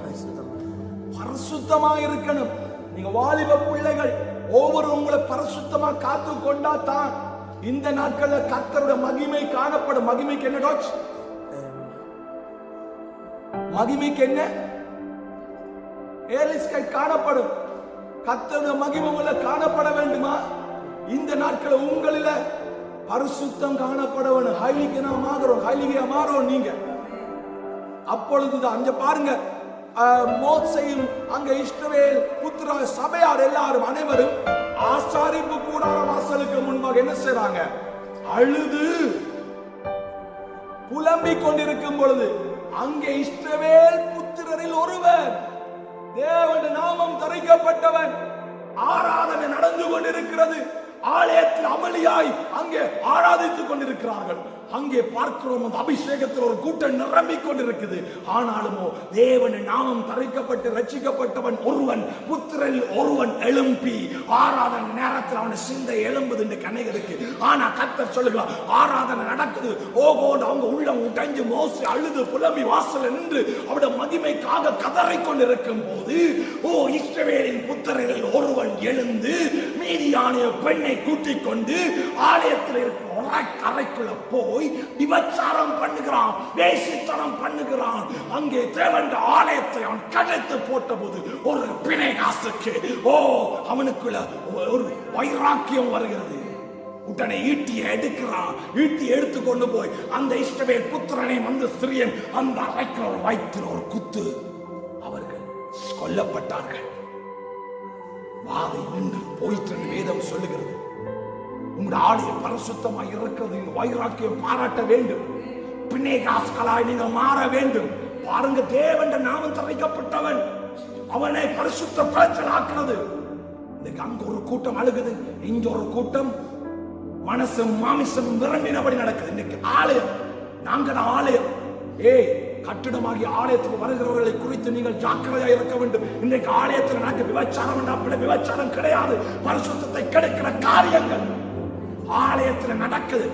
பரிசுத்தமா இருக்கணும். நீங்க வாலிப பிள்ளைகள் ஒவ்வொரு உங்களை பரிசுத்தமா காத்து கொண்டா தான் இந்த நாட்கள்ல கர்த்தருடைய மகிமை காணப்படும். மகிமைக்கு என்ன டாச்? மகிமைக்கு என்ன? ஏலிஸ்கை காணப்படும். கர்த்தருடைய மகிமை உங்களை காணப்பட வேண்டுமா? இந்த நாட்கள் உங்களில பரிசுத்தம் காணப்பட வேண்டும். ஹைலிகா மாறும் நீங்க. அப்பொழுதுதான் அங்க பாருங்க, மோசேயும் அங்க இஸ்ரவேல் புத்திர சபையார் எல்லாரும் அனைவரும் ஆசாரிப்பு கூடார வாசலுக்கு முன்பாக என்ன செய்றாங்க? அழுது புலம்பிக் கொண்டிருக்கும் பொழுது அங்கே இஸ்ரவேல் புத்திரரில் ஒருவர், தேவனுடைய நாமம் தரிக்கப்பட்டவன், ஆராதனை நடந்து கொண்டிருக்கிறது. ஆலயத்தில் அமளியாய் அங்கே ஆராதித்துக் கொண்டிருக்கிறார்கள். அங்கே பார்க்கிறோம், அந்த அபிஷேகத்தில் ஒரு கூட்டம் நிரம்பிக் கொண்டிருக்குது. ஆனாலுமோ தேவனுடைய நாமம் தரிக்கப்பட்டு ரட்சிக்கப்பட்டவன் ஒருவன், புத்திரரில் ஒருவன் எழும்பி ஆராதனை நேரத்தில் அவனை சிந்தை எழும்புது என்று கணைகளுக்கு. ஆனா கர்த்தர் சொல்லுகிறார், ஆராதனை நடக்குது, ஓகோடு அவங்க உள்ளம் உடைஞ்சு மோசி அழுது புலம்பி வாசல் நின்று அவருடைய மகிமைக்காக கதறிக் கொண்டிருக்கும் போது, ஓ இஸ்ரவேலின் புத்திரரில் ஒருவன் எழுந்து மீதியான பெண்ணை கூட்டிக் கொண்டு ஆலயத்தில் இருக்கிற அறைக்குள்ள போய் விபச்சாரம் பண்ணுகிறான், வேசித்தனம் பண்ணுகிறான். அங்கே தேவனுடைய ஆலயத்தை அவன் கடைத்து போட்ட போது ஒரு பிணைகாசுக்கு அவனுக்குள்ள ஒரு வைராக்கியம் வருகிறது. உடனே ஈட்டியை எடுக்கிறான். ஈட்டி எடுத்துக்கொண்டு போய் அந்த இஸ்ரவேல் புத்திரனை வந்து சிறியன் அந்த அறைக்கு ஒரு வயிற்றில் ஒரு குத்து. அவர்கள் கொல்லப்பட்டார்கள். வாதை நின்று போயிற்று வேதம் சொல்லுகிறது. உங்களுடைய ஆலயம் பரிசுத்தமாய் இருக்கிறது. வைராக்கியம் பாராட்ட வேண்டும். பிணைகாஸ்களாய் நீங்கள் மாற வேண்டும். பாருங்க, தேவன் நாமம் தரிக்கப்பட்டவன் அவனை பரிசுத்த குலைச்சலாக்குறது. இன்னைக்கு அங்க ஒரு கூட்டம் அழுகுது, இங்க ஒரு கூட்டம் மனசும் மாமிசம் விரும்பினபடி நடக்குது. இன்னைக்கு ஆலயம், நாங்கள் ஆலயம். கட்டிடமாகிய ஆலயத்துக்கு வருகிறவர்களை குறித்து நீங்கள் ஜாக்கிரதையாக இருக்க வேண்டும். இன்றைக்கு ஆலயத்தில் நாங்கள் விபச்சாரம் விபச்சாரம் கிடையாது. பரிசுத்தத்தை கெடுக்கிற காரியங்கள் ஆலயத்தில் நடக்குது.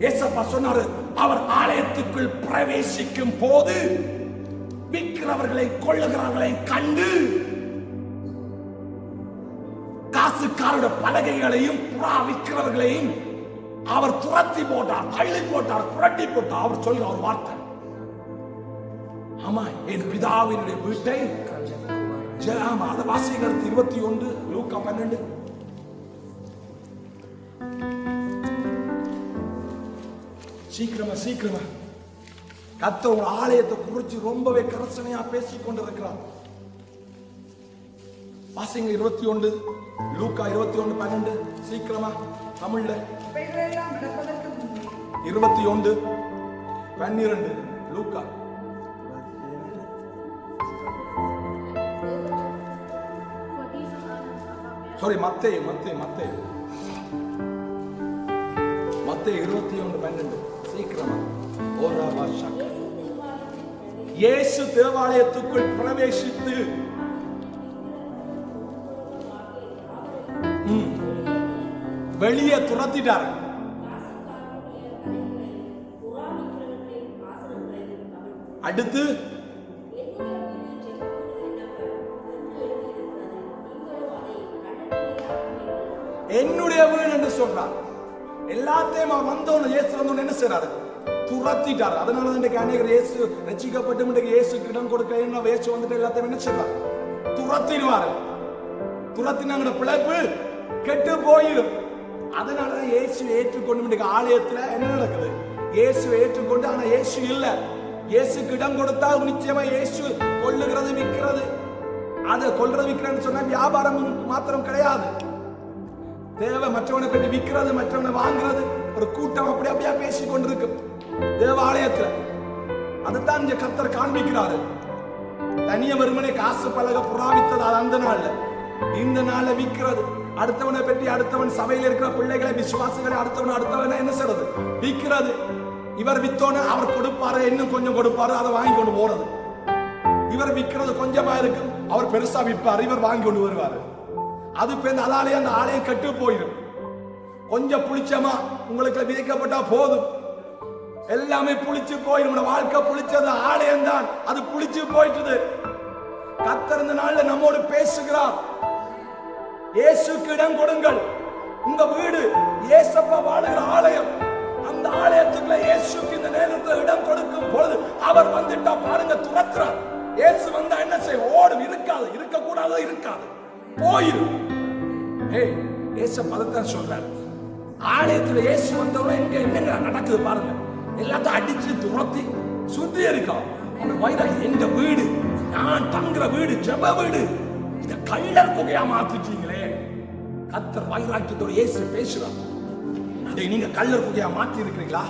ஏசப்பா சொன்னாரு, அவர் ஆலயத்துக்குள் பிரவேசிக்கும் போது விற்கிறவர்களை கொள்ளுகிறவர்களை கண்டு காசுக்காரோட பலகைகளையும் புறா விற்கிறவர்களையும் அவர் துரத்தி போட்டார், தள்ளி போட்டார், புரட்டி போட்டார். அவர் சொல்ற ஒரு வார்த்தை, ஆமா என் பிதாவினுடைய வீட்டை அதை வாசிக்கிறது 21 லூக்கா 12. சீக்கிரமா கர்த்தர் ஒரு ஆலயத்தை குறித்து ரொம்பவே கரசனையா பேசிக் கொண்டிருக்கிறார். வாசிங்க 21 லூக்கா 21:12. சீக்கிரமா தமிழ்ல 21:12 லூக்கா. சாரி, மத்தேயு 21:12. சீக்கிரமா. இயேசு தேவாலயத்துக்குள் பிரவேசித்து வெளியே துரத்திட்டார். அடுத்து என்னுடைய வீடு என்று சொல்றார். எல்லாத்தையும் வந்தோன்னு இயேசு வந்தோன்னு என்ன செய்றாரு? துரத்திட்டார். அதனால இன்றைக்கு அநேகர் இயேசு ரட்சிக்கப்பட்டு இன்றைக்கு இயேசுக்கு இடம் கொடுக்க இயேசு வந்துட்டு எல்லாத்தையும் என்ன செய்வார்? துரத்திடுவாரு. துரத்தினாங்க பிழைப்பு கெட்டு போயிடும். அதனாலதான் இயேசு ஏற்றுக்கொண்டு இன்றைக்கு ஆலயத்துல என்ன நடக்குது? இயேசு ஏற்றுக்கொண்டு, ஆனா இயேசு இல்ல. இயேசுக்கு இடம் கொடுத்தா நிச்சயமா இயேசு கொல்லுகிறது விற்கிறது. அதை கொல்றது விற்கிறேன்னு சொன்னா வியாபாரம் மாத்திரம் கிடையாது. தேவை மற்றவனை கட்டி விற்கிறது, மற்றவனை வாங்குறது. ஒரு கூட்டம் அப்படியா பேசி கொண்டிருக்கு தேவாலயத்துல. அதுதான் இங்க கர்த்தர் காண்பிக்கிறாரு. தனிய வருமனை காசு பலக புறாவித்தது அது அந்த நாள்ல. இந்த நாள்ல விற்கிறது. அடுத்தவனை பற்றி அடுத்தவன் சபையில் இருக்கிற பிள்ளைகளை விசுவாசிகளை அடுத்தவனை என்ன செய்யறது? விற்கிறது. இவர் வித்தோன்னு அவர் கொடுப்பாரு, இன்னும் கொஞ்சம் கொடுப்பாரு, அதை வாங்கி கொண்டு போறது. இவர் விற்கிறது கொஞ்சமா இருக்கும், அவர் பெருசா விற்பாரு, இவர் வாங்கி கொண்டு வருவாரு. அது அதாலே அந்த ஆலயம் கட்டு போயிடும். கொஞ்சம் புளிச்சமா உங்களுக்கு விதைக்கப்பட்டா போதும், எல்லாமே புளிச்சு போயிடும். வாழ்க்கை புளிச்சது ஆலயம் தான், அது புளிச்சு போயிட்டது. கர்த்தர் இந்த நாள்ல நம்மோடு பேசுகிறார். இயேசுக்கு இடம் கொடுங்கள். உங்க வீடு இயேசப்பா வாழுகிற ஆலயம். அந்த ஆலயத்துக்குள்ள இயேசுக்கு இந்த நேரத்தில் இடம் கொடுக்கும் பொழுது அவர் வந்துட்டா பாருங்க, துரத்துறார். இயேசு வந்தா என்ன செய்ய? ஓடும். இருக்காது, இருக்க கூடாது, இருக்காது, போயிடும். இயேசு பதத்தான் சொல்றாரு. ஆலயத்துல இயேசு வந்தவங்க எங்க என்னங்க நடக்குது பாருங்க. எல்லாத்தையும் அடிச்சு துரத்தி சுத்தி இருக்கான். வைராகி, எங்க வீடு, நான் தங்குற வீடு, ஜெப வீடு, இத கள்ளர் குகையா மாத்திட்டீங்களே. கர்த்தர் வைராக்கியத்தோட இயேசு பேசுறார். நீங்க கள்ளர் குகையா மாத்தி இருக்கிறீங்களா?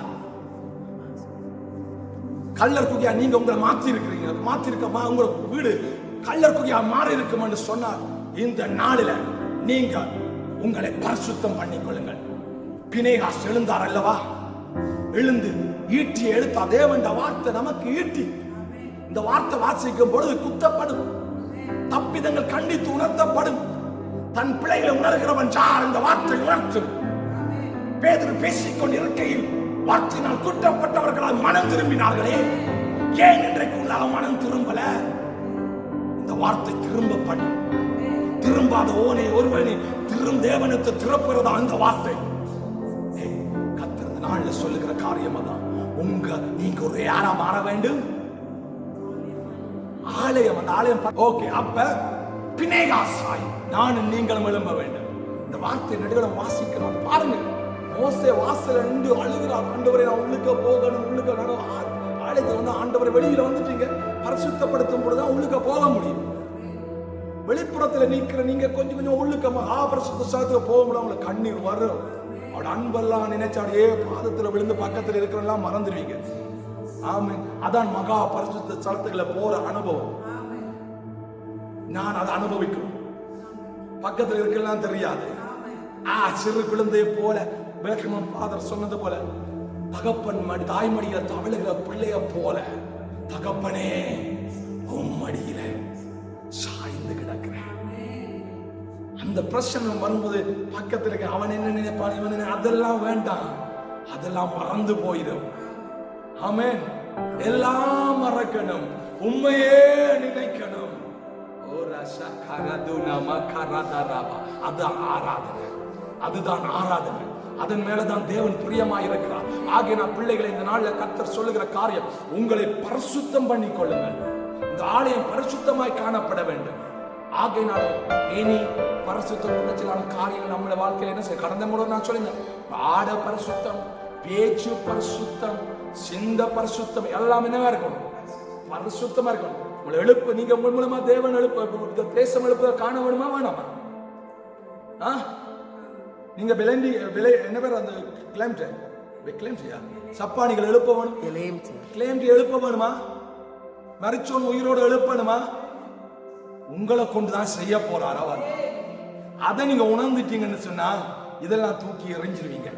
கள்ளர் குகையா நீங்க உங்களை மாத்தி இருக்கிறீங்க? மாத்தி இருக்கமா? உங்க வீடு கள்ளர் குகையா மாறி இருக்கும்னு சொன்னார். இந்த நாளில நீங்க உங்களை பரிசுத்தம் பண்ணிக்கொள்ளுங்கள். பினேகாஸ் எழுந்தார் அல்லவா? எழுந்து ஈட்டி எடுத்த தேவன் வார்த்தை நமக்கு ஈட்டி. இந்த வார்த்தை வாசிக்கும் பொழுது குத்தப்படும், தப்பிதங்கள் கண்டித்து உணர்த்தப்படும். தன் பிள்ளைகளை உணர்கிறவன் யார்? இந்த வார்த்தை உணர்த்தும். பேதுரு பேசிக்கொண்டு இருக்கையில் வார்த்தையினால் குற்றப்பட்டவர்களால் மனம் திரும்பினார்களே, ஏன் இன்றைக்கு உங்களால மனம் திரும்பல? இந்த வார்த்தை திரும்ப பண்ணி, திரும்பாத ஓனே ஒருவனே தேவனத்தை திறப்புறதா இந்த வார்த்தை. கர்த்தர் இந்த நாள்ல சொல்லுகிற காரியம் அதான். நீங்க ஒரு யாரா மாற வேண்டும். ஆலயம், அந்த ஆலயம். ஓகே, அப்ப பினேகாசாய் நானும் நீங்களும் எழும்ப வேண்டும். இந்த வார்த்தை நடுவில் வாசிக்கிறோம் பாருங்க. மோசே வாசல் நின்று அழுகிறார். ஆண்டவரை நான் உள்ளுக்க போகணும், உள்ளுக்க ஆலயத்தில் வந்து ஆண்டவரை வெளியில வந்துட்டீங்க, பரிசுத்தப்படுத்தும் பொழுதுதான் உள்ளுக்க போக முடியும். வெளிப்புறத்துல நிக்கிற நீங்க கொஞ்சம் கொஞ்சம் உள்ளுக்க மகாபரிசுத்த ஸ்தலத்துக்கு போக முடியும். உங்களுக்கு கண்ணீர் வரும். அவட அன்பெல்லாம் நினைச்சு அப்படியே பாதத்துல விழுந்து பக்கத்துல இருக்கிறெல்லாம் மறந்துடுவீங்க. ஆமென். அதான் மகா பரிசுத்த ஸ்தலத்துக்குள்ள போற அனுபவம். நான் அதை அனுபவிக்கிறோம். பக்கத்துல இருக்கலாம் தெரியாது. சிறு குழந்தையை போல பேட்மன் ஃபாதர் சொன்னது போல, தகப்பன் மடி தாய்மடியில தவழுகிற பிள்ளைய போல, தகப்பனே உம்மடியில சாய்ந்து கிடக்கிறேன். அந்த பிரச்சனை வரும்போது பக்கத்துல இருக்க அவன் என்ன நினைப்பான், இவன் அதெல்லாம் வேண்டாம், அதெல்லாம் மறந்து போயிடும். ஆமென். எல்லாம் மறக்கணும், உண்மையே நினைக்கணும். அதுதான் ஆராதனை. அதன் மேலதான் தேவன் பிரியமாயிருக்கிறார். ஆகிய பிள்ளைகளை இந்த நாள்ல கர்த்தர் சொல்லுகிற காரியம், உங்களை பரிசுத்தம் பண்ணிக் கொள்ளுங்கள். இந்த ஆலயம் பரிசுத்தமாய் காணப்பட வேண்டும். ஆகையினால இனி பரிசுத்தம் குறைச்சலான காரியங்கள் நம்மளோட வாழ்க்கையில என்ன செய்ய? கடந்த முறை நான் சொல்லுங்க, ஆட பரிசுத்தம், பேச்சு பரிசுத்தம், சிந்த பரிசுத்தம், எல்லாம் என்னவா இருக்கணும்? பரிசுத்தமா இருக்கணும். உங்களை எழுப்பு, நீங்க மூலமா தேவன் எழுப்ப, தேசம் எழுப்ப காண வேணுமா வேணாமா? நீங்க என்ன பேர் அந்த கிளைம்டியா சப்பானிகள் எழுப்ப வேணும். கிளைம்டி எழுப்ப வேணுமா? மரிச்சோன் உயிரோடு எழுப்பணுமா? உங்களை கொண்டுதான் செய்ய போறார் அவர். அதை நீங்க உணர்ந்துட்டீங்கன்னு சொன்னா இதெல்லாம் தூக்கி எறிஞ்சிருவீங்க.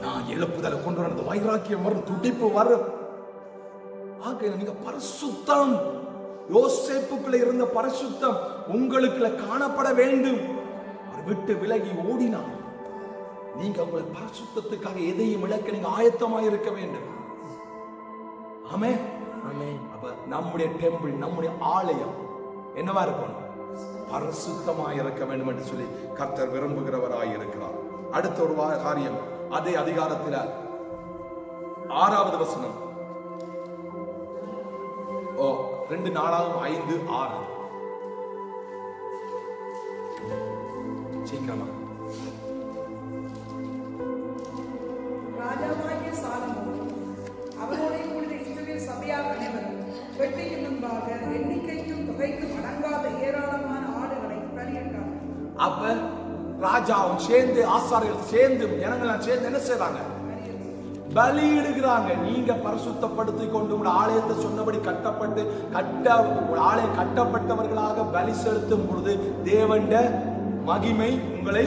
நான் எழுப்புதலை கொண்டு வர வைராக்கியம் வரும், துடிப்பு வரும். நீங்க பரிசுத்தம், யோசேப்புக்குள்ள இருந்த பரிசுத்தம் உங்களுக்குள்ள காணப்பட வேண்டும். அவர் விட்டு விலகி ஓடினார். நீங்க உங்களை பரிசுத்தத்துக்காக எதையும் இழக்க நீங்க ஆயத்தமாக இருக்க வேண்டும். ஆமென். அப்ப நம்முடைய டெம்பிள், நம்முடைய ஆலயம் என்னவா இருக்கணும்? பரிசுத்தமாக இருக்க வேண்டும் என்று சொல்லி கர்த்தர் விரும்புகிறவராய் இருக்கிறார். அடுத்த ஒரு காரியம், அதே அதிகாரத்தில் 6வது வசனம். 2 நாளாகும் 5, 6. சீக்கிரமா. ராஜாவாகிய சாலமோன் அவனுடைய கூட இஸ்ரவேல் சபையார் அனைவரும் வெற்றிக்கு முன்பாக எண்ணிக்கைக்கும் தொகைக்கும் அடங்காத ஏராளமான ஆடுகளை பலியிட்டார். அப்ப ராஜாவும் சேர்ந்து, ஆசாரியர்கள் சேர்ந்து, ஜனங்கள் சேர்ந்து என்ன செய்றாங்க? பலியிடுகிறாங்க. நீங்க பரிசுத்தப்படுத்திக் கொண்டு உங்கள் ஆலயத்தை சொன்னபடி கட்டப்பட்டு ஆலயம் கட்டப்பட்டவர்களாக பலி செலுத்தும் பொழுது தேவனுடைய மகிமை உங்களை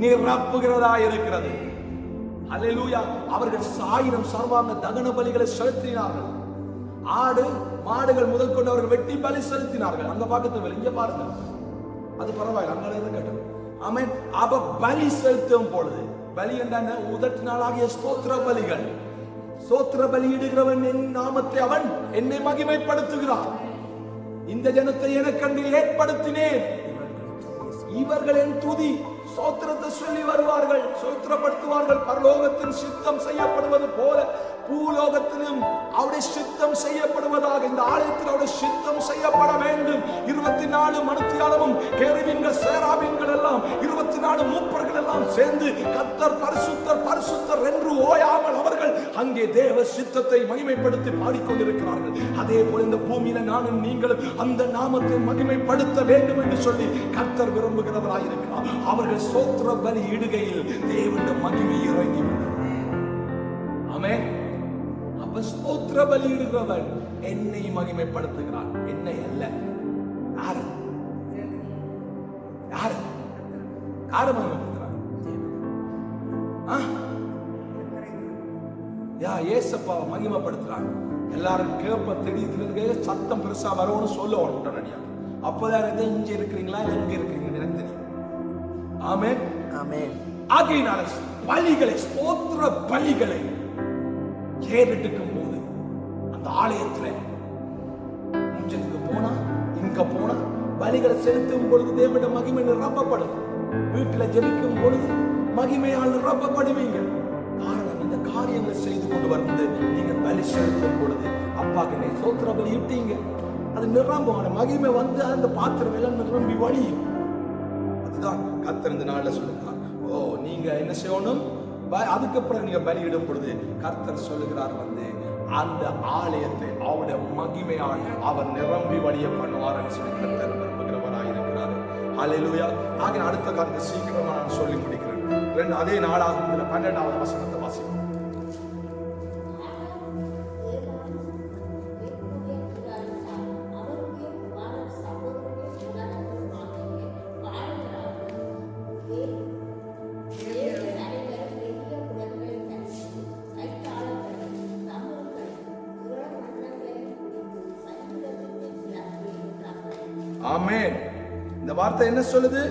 நிரப்புகிறதா இருக்கிறது. அல்லேலூயா. அவர்கள் 1000 சர்வாங்க தகன பலிகளை செலுத்தினார்கள். ஆடு மாடுகள் முதல் கொண்டு அவர்கள் வெட்டி பலி செலுத்தினார்கள். அங்க பக்கத்துல இங்க பாருங்க, அது பரவாயில்ல, அங்கே இருக்கட்டும். ஆமென். அப்ப பலி செலுத்தும் பொழுது, பலி என்ன? உதட்டினாலாகிய ஸ்தோத்திர பலிகள். ஸ்தோத்திர பலியிடுகிறவன் என் நாமத்தை அவன் என்னை மகிமைப்படுத்துகிறான். இந்த ஜனத்தை எனக்கண்டு ஏற்படுத்தினேன். இவர்கள் என் துதி ஸ்தோத்திரத்தை சொல்லி வருவார்கள், ஸ்தோத்திரப்படுத்துவார்கள். பரலோகத்தின் சித்தம் செய்யப்படுவது போல பூலோகத்திலும் அவருடைய சித்தம் செய்யப்படுவதாக இந்த ஆலயத்தில் அவருடைய சித்தம் செய்யப்பட வேண்டும். 24 மணித்தியாலமும் கேருபீன்கள் சேராபீன்கள் எல்லாம் 24 மூப்பர்கள் எல்லாம் சேர்ந்து கர்த்தர் பரிசுத்தர் பரிசுத்தர் என்று ஓயாமல் அவர்கள் அங்கே தேவ சித்தத்தை மகிமைப்படுத்தி பாடிக்கொண்டிருக்கிறார்கள். அதே போல இந்த பூமியில நானும் நீங்களும் அந்த நாமத்தை மகிமைப்படுத்த வேண்டும் என்று சொல்லி கர்த்தர் விரும்புகிறவராயிருக்கிறார். அவர்கள் ஸ்தோத்திர பலி இடுகையில் தேவனுடைய மகிமை இறங்கி ஆமென். அப்ப ஸ்தோத்திர பலி இடுகிறவன் என்னை மகிமைப்படுத்துகிறான், என்னை அல்ல. யாரு யாரு யாரு மகிமைப்படுத்துகிறான்? ஏசப்பாவை மகிமைப்படுத்துறான். எல்லாரும் கேப்ப திடீர்னு சத்தம் பெருசா வரும்னு சொல்லுவோம் உடனடியா. அப்பதான் இங்க இருக்கிறீங்களா எங்க இருக்கிறீங்கன்னு எனக்கு தெரியும். ஆமென் ஆமென். ஆகையினால பலிகளை ஸ்தோத்திர பலிகளை ஏறெடுக்கும் போது அந்த ஆலயத்துல முஞ்சத்துக்கு போனா இங்க போனா பலிகளை செலுத்தும் பொழுது தேவனுடைய மகிமை நிரப்பப்படும். வீட்டுல ஜெபிக்கும் பொழுது மகிமையால் நிரப்பப்படுவீங்க. காரணம் இந்த காரியங்களை செய்து கொண்டு வந்து நீங்க பலி செலுத்தும் பொழுது அப்பாக்கு நீ ஸ்தோத்திர பலி இட்டீங்க, அது நிரம்பும். மகிமை வந்து அந்த பாத்திரம் எல்லாம் நிரம்பி வழியும். அதுதான் கர்த்தர் இந்த நாள்ல சொல்லுங்க. ஓ நீங்க என்ன செய்யணும்? அதுக்கப்புறம் நீங்க பலியிடும் பொழுது கர்த்தர் சொல்லுகிறார் வந்து அந்த ஆலயத்தை அவருடைய மகிமையால் அவர் நிரம்பி வழிய பண்ணுவார் என்று சொல்லி கர்த்தர் விரும்புகிறவராயிருக்கிறார். ஹல்லேலூயா. ஆக அடுத்த காலத்தை சீக்கிரமா நான் சொல்லி முடிக்கிறேன். அதே 4ஆம் 12ஆவது வசனத்தை வாசிப்போம். ஆமென். இந்த வார்த்தை என்ன சொல்லுது?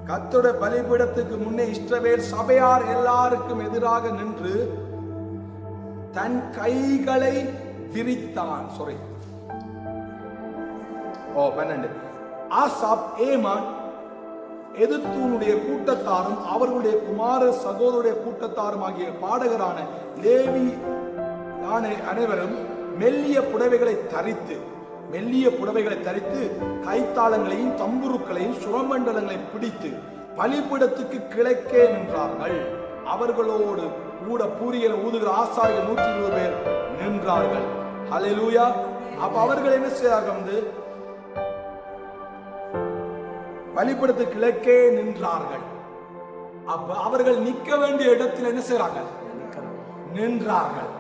கர்த்தருடைய பலிபீடத்துக்கு முன்னே இஸ்ரவேல் சபையார் எல்லாருக்கும் எதிராக நின்று தன் கைகளை விரித்தான். 12 ஆசாப், ஏமான், எதிர்த்தூனுடைய கூட்டத்தாரும் அவர்களுடைய குமார சகோதரருடைய கூட்டத்தாரும் ஆகிய பாடகரான லேவி அனைவரும் மெல்லிய புடவைகளை தரித்து கைத்தாளங்களையும் தம்புருக்களையும் சுரமண்டலங்களையும் பிடித்து பலிபீடத்துக்கு கிழக்கே நின்றார்கள். அவர்களோடு கூட பூரிகளை ஊதுகிற ஆசாரியர்கள் 120 பேர் நின்றார்கள். ஹல்லேலூயா. அப்ப அவர்கள் என்ன செய்தார்கள்? வந்து பலிபீடத்துக்கு கிழக்கே நின்றார்கள். அப்ப அவர்கள் நிற்க வேண்டிய இடத்தில் என்ன செய்றாங்க? நின்றார்கள்.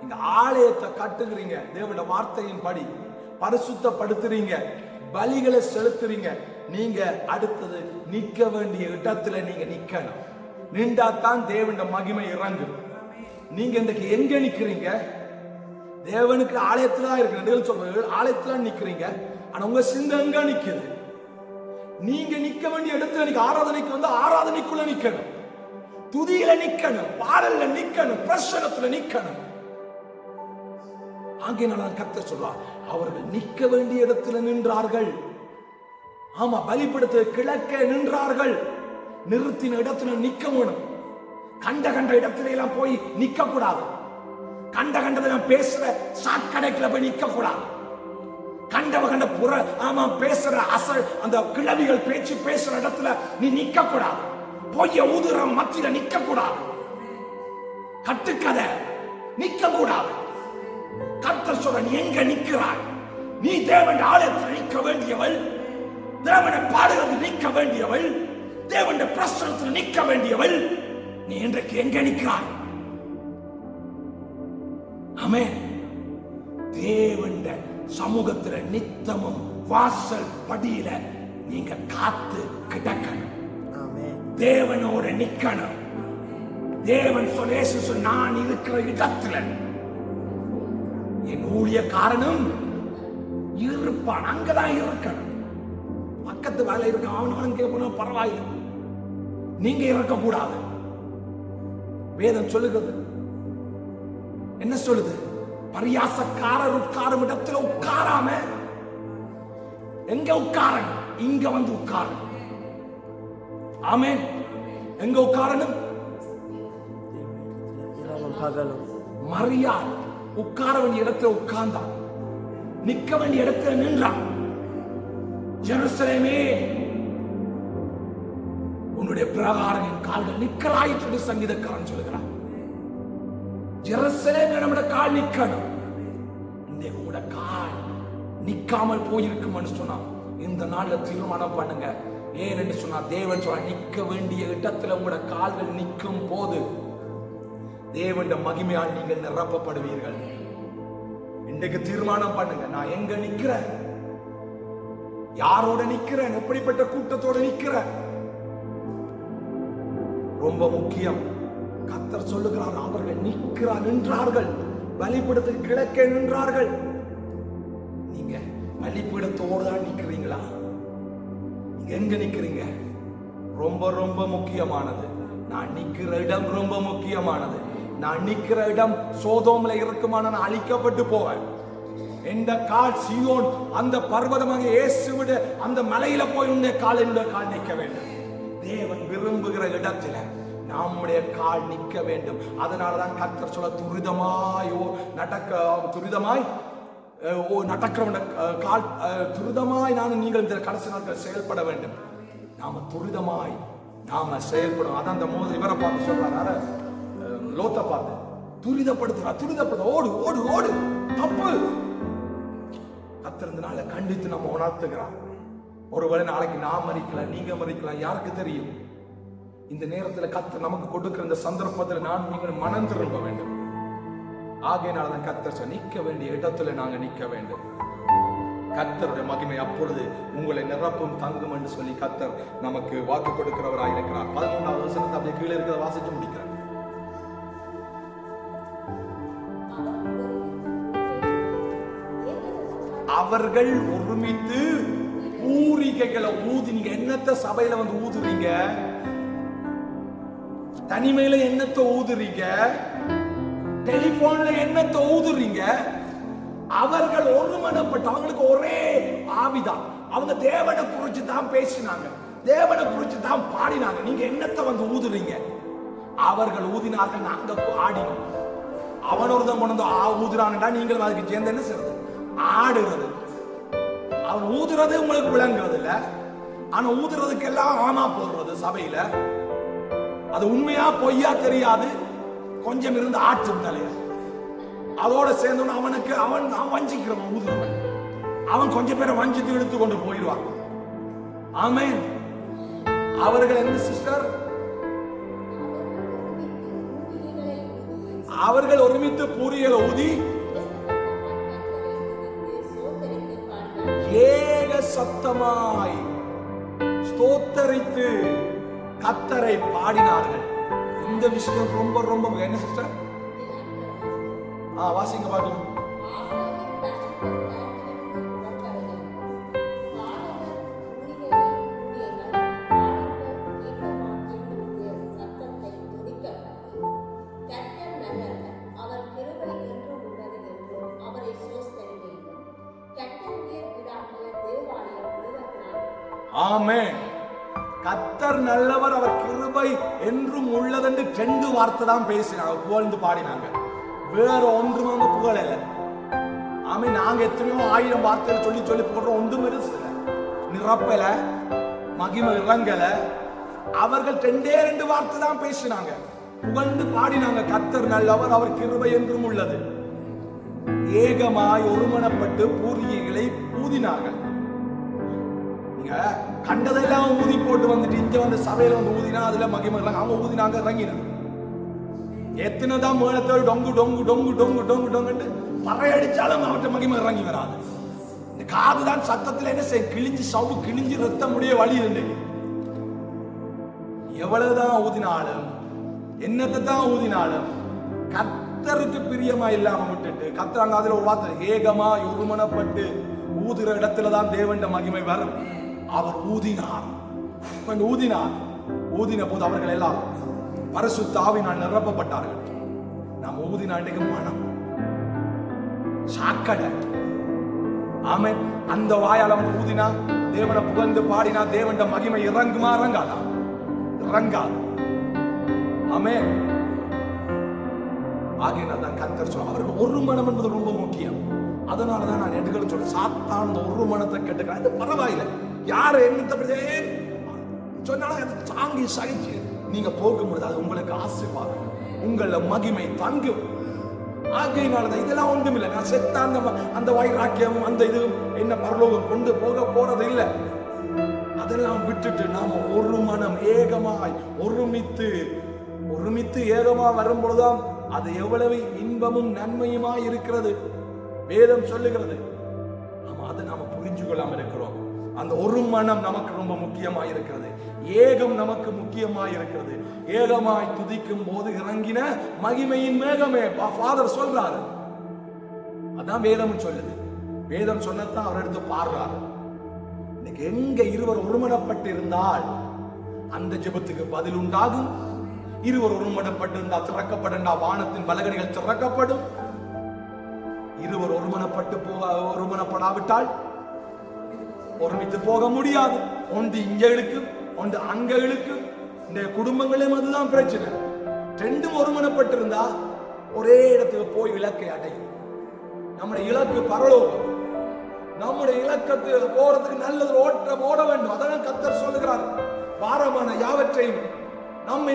இந்த ஆலயத்தை கட்டுகிறீங்க, தேவனுடைய வார்த்தையின் படி பரிசுத்தப்படுத்துறீங்க, பலிகளை செலுத்துறீங்க. நீங்க அடுத்தது நிற்க வேண்டிய இடத்துல நீங்க நிக்கணும். நின்றாத்தான் தேவனுடைய மகிமை இறங்கும். நீங்க இன்றைக்கு எங்க நிக்கிறீங்க? தேவனுக்கு ஆலயத்துல தான் இருக்கு சொல்றது, ஆலயத்துல நிக்கிறீங்க. ஆனா உங்க சிந்தை எங்க நிக்குது? நீங்க நிக்க வேண்டிய இடத்துல நீங்க ஆராதனைக்கு வந்து ஆராதனைக்குள்ள நிக்கணும், துதியில நிக்கணும், பாடல்ல நிக்கணும், பிரசனத்துல நிக்கணும். ஆகையினால கர்த்தர் சொல்றார், அவர்கள் நிற்க வேண்டிய இடத்துல நின்றார்கள். ஆமா, பலிபீடத்து கிழக்கே நின்றார்கள். நிறுத்தின இடத்துல நிக்க வேணும். கண்ட இடத்துல எல்லாம் போய் நிக்க கூடாது. கண்டதுல பேசுற சாக்கடைக்குள்ள போய் நிக்க கூடாது. கண்ட புற பேசுற அசல் அந்த கிழவிகள் பேச்சு பேசுற இடத்துல நீ நிக்க கூடாது. பொய்ய ஊதுற மத்தியில நிக்க கூடாது. கட்டுக்கதை நிக்க கூடாது. கர்த்தர் சொல்ற, நீ எங்க நிற்கிறாய்? நீ தேவன் ஆலயத்தில் நிற்க வேண்டியவள், தேவனை பாடுகிறது நிற்க வேண்டியவள், தேவனுடைய பிரசனத்தில் நிற்க வேண்டியவள். நீ இன்றைக்கு எங்க நிற்கிறாய்? ஆமென். தேவனுடைய சமூகத்துல நித்தமும் வாசல் படியில நீங்க காத்து கிடக்கணும். தேவனோட நிக்கணும். தேவன் சொல்ல, நான் இருக்கிற இடத்துல என் ஊழியக்காரனும் இருப்பான், அங்கதான் இருக்கணும். பக்கத்து வேலை இருக்க அவனும் கேட்கணும், பரவாயில்லை, நீங்க இருக்கக்கூடாது. வேதம் சொல்லுகிறது, என்ன சொல்லுது? பரியாசக்காரர் உட்காரும் இடத்துல உட்காராம எங்க உட்காரணும்? இங்க வந்து உட்காரணும். ஆமென். எங்க உட்காரணும்? மரியாள் உட்கார வேண்டிய இடத்துல உட்கார்ந்தான், நிக்க வேண்டிய இடத்துல நின்றான். ஜெருசலேமே, உன்னுடைய பிரகாரங்களின் கால்கள் நிக்கலாயிற்று சங்கீதக்காரன் சொல்லுகிறான். ஜெருசலேமே, நம்முடைய கால் நிக்கணும். இந்த உங்களோட கால் நிக்காமல் போயிருக்கும்னு சொன்னா இந்த நாள்ல தீர்மானம் பண்ணுங்க. ஏன் என்று சொன்னா தேவன் சொன்னா நிக்க வேண்டிய இடத்துல உங்களோட கால்கள் நிற்கும் போது தேவனுடைய மகிமையால் நீங்கள் நிரப்பப்படுவீர்கள். இன்றைக்கு தீர்மானம் பண்ணுங்க, நான் எங்க நிக்கிறேன், யாரோட நிக்கிறேன், எப்படிப்பட்ட கூட்டத்தோட நிக்கிறேன். ரொம்ப முக்கியம். கர்த்தர் சொல்லுகிறார், அவர்கள் நின்றார்கள், பலிபீடத்துக்கு கிழக்கே நின்றார்கள். நீங்க பலிபீடத்தோடு தான் நிக்கிறீங்களா? நீங்க எங்க நிக்கிறீங்க? ரொம்ப ரொம்ப முக்கியமானது. நான் நிக்கிற இடம் ரொம்ப முக்கியமானது. நான் நிக்கிற இடம் சோதோம்ல இருக்குமான நான் அழிக்கப்பட்டு போவேன். எந்த கால் சீயோன் அந்த பர்வதமாக இயேசுவிட அந்த மலையில போய் உன்னுடைய கால் நிற்க வேண்டும். தேவன் விரும்புகிற இடத்துல நம்முடைய கால் நிற்க வேண்டும். அதனாலதான் கர்த்தர் சொல்ல, துரிதமாய் நடக்கிறவன கால் துரிதமாய் நீங்கள் இந்த கடைசி நாட்கள் செயல்பட வேண்டும். நாம துரிதமாய் நாம செயல்படும். அதான் அந்த இவரை பார்த்து சொல்றாரு, லோத்தை பார்த்து துரிதப்படுத்த, ஓடு ஓடு ஓடு, தப்பு. கத்திருந்தனால கண்டித்து நம்ம உணர்த்துகிறார். ஒருவேளை நாளைக்கு நான் மறிக்கலாம், நீங்க மறிக்கலாம், யாருக்கு தெரியும்? இந்த நேரத்தில் கர்த்தர் நமக்கு கொடுக்கிற இந்த சந்தர்ப்பத்தில் நான் நீங்கள் மனம் திரும்ப வேண்டும். ஆகையினால்தான் கர்த்தர் நிற்க வேண்டிய இடத்துல நாங்க நிற்க வேண்டும். கர்த்தருடைய மகிமை அப்பொழுது உங்களை நிரப்பும் தங்கும் என்று சொல்லி கர்த்தர் நமக்கு வாக்கு கொடுக்கிறவராய் இருக்கிறார். 11வது வசனத்தை அப்படியே கீழே இருக்கிறத வாசிச்சு முடிக்கிறேன். அவர்கள் ஒருமித்து பூரிகைகளை ஊதி, நீங்க என்னத்த சபையில வந்து ஊதுறீங்க? தனிமையில என்னத்தை ஊதுறீங்க? டெலிபோன்ல என்னத்தை ஊதுறீங்க? அவர்கள் ஒருமனப்பட்டு, அவங்களுக்கு ஒரே ஆவிதான். அவங்க தேவனை குறித்து தான் பேசினாங்க, தேவனை குறித்து தான் பாடினாங்க. நீங்க என்னத்தை வந்து ஊதுறீங்க? அவர்கள் ஊதினார்கள், நாங்க ஆடினோம். அவன் ஒருத்தன் கொண்டு ஊதுறான்டா, நீங்கள் அதுக்கு சேர்ந்து என்ன செய்யறது? ஆடுறது. அவன் ஊதுறது உங்களுக்கு விளங்குறது இல்ல, ஆனா ஊதுறதுக்கு எல்லாம் ஆமா போடுறது சபையில. அது உண்மையா பொய்யா தெரியாது, கொஞ்சம் இருந்து ஆற்றும் தலைய. அதோட சேர்ந்து அவனுக்கு அவன் வஞ்சிக்கிறவன், ஊதுறவன் அவன் கொஞ்சம் பேரை வஞ்சித்து எடுத்து கொண்டு போயிடுவான். ஆமென். அவர்கள் என்ன சிஸ்டர்? அவர்கள் ஒருமித்து பூரிகளை ஊதி ஏக சத்தமாய் ஸ்தோத்தரித்து கர்த்தரை பாடினார்கள். இந்த விஷயம் ரொம்ப ரொம்ப என்ன சிஸ்டர்? வாசிங்க பார்க்கலாம். ஆமென். கர்த்தர் நல்லவர், அவர் கிருபை என்றும் உள்ளதென்று 2 வார்த்தை தான் பேசினாங்க, புகழ்ந்து பாடினாங்க. வேற ஒன்றும் அவங்க புகழல. ஆமென். நாங்க எத்தனையோ 1000 வார்த்தைகளை சொல்லி சொல்லி போடுறோம், ஒன்றும் பெருசு நிரப்பல, மகிமை இறங்கல. அவர்கள் 2 வார்த்தை தான் பேசினாங்க, புகழ்ந்து பாடினாங்க. கர்த்தர் நல்லவர், அவர் கிருபை என்றும் உள்ளது. ஏகமாய் ஒருமனப்பட்டு பூரிகைகளை ஊதினார்கள். கண்டதெல்லாம் ஊதி போட்டு வந்துட்டு இங்க வந்து சபையில வந்து ஊதினா அதுல மகிமை. அவங்க ஊதினாங்க, இறங்கினாங்க. எத்தனைதான் மேளத்தோடு டொங்கு டொங்கு டொங்கு டொங்கு டொங்கு டொங்கு பறையடிச்சாலும் அவற்றை மகிமை இறங்கி வராது. இந்த காதுதான் சத்தத்துல என்ன செய்ய, கிழிஞ்சு சவு கிழிஞ்சு ரத்த முடிய வழி இருந்தது. எவ்வளவுதான் ஊதினாலும் என்னத்தை தான் ஊதினாலும் கர்த்தருக்கு பிரியமா இல்லாம விட்டுட்டு, கர்த்தர் அதுல ஒரு வார்த்தை, ஏகமா ஒருமனப்பட்டு ஊதுற இடத்துலதான் தேவண்ட மகிமை வரும். அவர் ஊதினார், ஊதின போது அவர்கள் எல்லாம் பரிசுத்த ஆவியினால் நிரப்பப்பட்டார்கள். நாம் ஊதினா இன்றைக்கு மனம் சாக்கடை. ஆமென். அந்த வாயால் அவன் ஊதினா தேவனை புகழ்ந்து பாடினா தேவன் மகிமை இறங்குமா? இறங்காதா? இறங்காது. ஆமென். ஆகையினால் தான் கர்த்தர் சொல்ல அவருக்கு ஒரு மனம் என்பது ரொம்ப முக்கியம். அதனாலதான் நான் எடுக்கணும் சொல்றேன். சாத்தான் ஒரு மனத்தை கேட்டுக்கிறான். இது பரவாயில்லை, யாரை என்ன சொன்னாலும் அதை தாங்கி சகிச்சு நீங்க போகும்போது அது உங்களுக்கு ஆசீர்வாதம், உங்கள மகிமை தங்கும். ஆகையினாலதான் இதெல்லாம் ஒன்றும் இல்லை. நான் செத்த அந்த வைராக்கியமும் அந்த இது என்ன பரலோகம் கொண்டு போறது இல்லை. அதெல்லாம் விட்டுட்டு நாம ஒரு மனம் ஏகமாய் ஒருமித்து ஏகமா வரும் பொழுதுதான் அது எவ்வளவு இன்பமும் நன்மையுமாய் இருக்கிறது வேதம் சொல்லுகிறது. அதை நாம புரிஞ்சு கொள்ளாம இருக்கிறோம். அந்த ஒரு மனம் நமக்கு ரொம்ப முக்கியமாய் இருக்கிறது. ஏகம் நமக்கு முக்கியமாய் இருக்கிறது. ஏகமாய் துதிக்கும் போது இறங்கின மகிமையின் மேகமே ஃபாதர் சொல்றாரு. அதான் வேதம் சொல்லுது. வேதம் சொன்னதான் அவர் எடுத்து பாடுறாரு. இன்னைக்கு எங்க இருவர் ஒருமனப்பட்டு இருந்தால் அந்த ஜெபத்துக்கு பதில் உண்டாகும். இருவர் ஒருமனப்பட்டு இருந்தால் திறக்கப்படா வானத்தின் பலகணிகள் திறக்கப்படும். இருவர் ஒருமனப்படாவிட்டால் ஒருமித்து போக முடியாது. ஒன்று இங்க இழுக்கும், ஒன்று அங்க இழுக்கும். இந்த குடும்பங்களையும் அதுதான் பிரச்சனை. ரெண்டும் ஒருமனப்பட்டிருந்தா ஒரே இடத்துக்கு போய் இலக்கை அடையும். நம்முடைய இலக்கு பரலோகம். நம்முடைய இலக்கத்துக்கு போறதுக்கு நல்லது ஓட்டம் ஓட வேண்டும். அதான் கர்த்தர் சொல்லுகிறார், பாரமான யாவற்றையும் நம்மை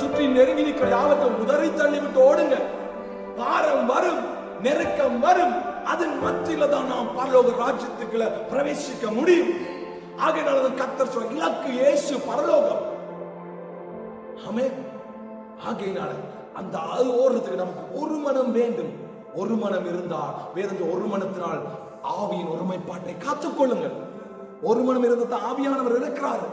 சுற்றி நெருங்கி நிற்கிற யாவற்றை உதறி தள்ளிவிட்டு ஓடுங்க. பாரம் வரும், நெருக்கம் வரும், அதன் மத்தியில தான் நாம் பரலோக ராஜ்யத்துக்குள்ள பிரவேசிக்க முடியும். ஆகையினால கர்த்தர் சொல்ற இலக்கு இயேசு, பரலோகம். ஆமென். ஆகையினால அந்த அது ஓடுறதுக்கு நமக்கு ஒரு மனம் வேண்டும். ஒரு மனம் இருந்தால் வேதத்தில் ஒரு மனத்தினால் ஆவியின் ஒருமைப்பாட்டை காத்துக்கொள்ளுங்கள். ஒரு மனம் இருந்தால் ஆவியானவர் இருக்கிறார்.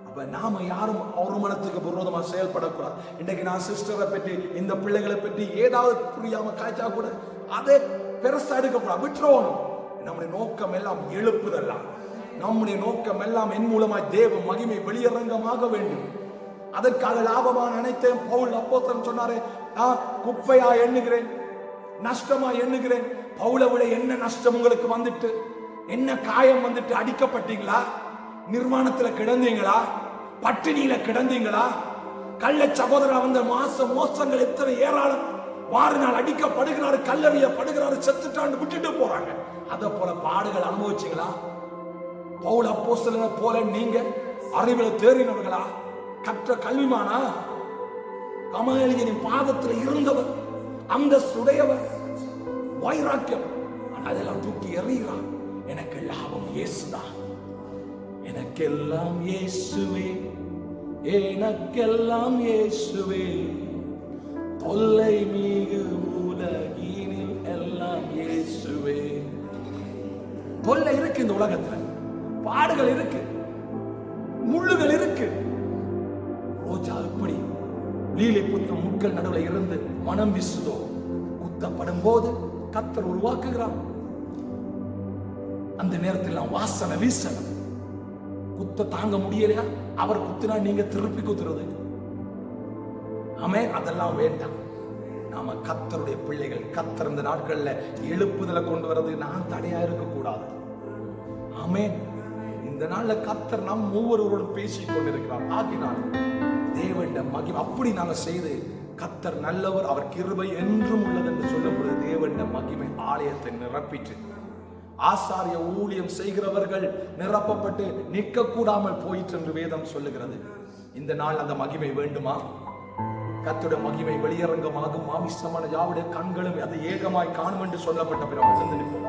அப்ப நாம யாரும் ஒரு மனத்துக்கு விரோதமா செயல்படக்கூடாது. இன்னைக்கு நான் சிஸ்டரை பற்றி இந்த பிள்ளைகளை பற்றி ஏதாவது புரியாம காய்ச்சா கூட அதை பெருசா எடுக்கக்கூடாது, விட்டுறணும். நம்முடைய நோக்கம் எல்லாம் எழுப்புதெல்லாம். நம்முடைய நோக்கம் எல்லாம் என் மூலமாய் தேவ மகிமை வெளியரங்கமாக வேண்டும். அதற்காக லாபமான அனைத்தையும் பவுல் அப்போஸ்தலன் சொன்னாரே, நான் குப்பையா எண்ணுகிறேன், நஷ்டமா எண்ணுகிறேன். பவுலை விட என்ன நஷ்டம் உங்களுக்கு வந்துட்டு, என்ன காயம் வந்துட்டு? அடிக்கப்பட்டீங்களா? நிர்வாணத்துல கிடந்தீங்களா? பட்டினியில கிடந்தீங்களா? கள்ள சகோதரர் வந்த மோசங்கள் எத்தனை ஏராளம். வார நாள் அடிக்கப்படுகிறாரு, கல்லறியப்படுகிறாரு, செத்துட்டாண்டு விட்டுட்டு போறாங்க. அத போல பாடுகள் அனுபவிச்சீங்களா? பவுல் அப்போஸ்தலனை போல நீங்க அறிவில தேறினவர்களா? கற்ற கல்விமானா? கமலியனின் பாதத்தில் இருந்தவர், அந்த சுடையவர், வைராக்கியம். அதெல்லாம் தூக்கி எறிகிறார். எனக்கு லாபம் இயேசுதான், எனக்கெல்லாம் இயேசுவே, எனக்கெல்லாம் இயேசுவே, தொல்லை மிகு உலகினில் எல்லாம் இயேசுவே. தொல்லை இருக்கு இந்த உலகத்துல, பாடுகள் இருக்கு, முள்ளுகள் இருக்கு. ரோஜா எப்படி லீலை புத்த முட்கள் நடுவில் இருந்து மனம் வீசுதோ, குத்தப்படும் போது கர்த்தர் உருவாக்குகிறார். அந்த நேரத்தில் நாம் வாசனை வீசணும். குத்த தாங்க முடியலையா? அவர் குத்தினா நீங்க திருப்பி குத்துறது. ஆமென். அதெல்லாம் வேண்டாம். நாம கர்த்தருடைய பிள்ளைகள். கர்த்தர் இந்த நாட்கள்ல எழுப்புதலை கொண்டு வர்றது நான் தடையா இருக்க கூடாது. ஆமென். இந்த நாள்ல கர்த்தர் நம் ஒவ்வொருவரோடும் பேசிக் கொண்டிருக்கிறார். ஆகினால் தேவனுடைய மகிமை அப்படி நாங்க செய்து, கர்த்தர் நல்லவர், அவர் கிருபை என்றும் உள்ளது என்று சொல்லப்படுது. தேவனுடைய மகிமை ஆலயத்தை நிரப்பிட்டு ஆசாரிய ஊழியம் செய்கிறவர்கள் நிரப்பப்பட்டு நிற்க கூடாமல் போயிற்று என்று வேதம் சொல்லுகிறது. இந்த நாள் அந்த மகிமை வேண்டுமா? கர்த்தருடைய மகிமை வெளியரங்கமாகும். மாமிசமான யாவுடைய கண்களும் அதை ஏகமாய் காணும் என்று சொல்லப்பட்ட பிறகு நிற்போம்.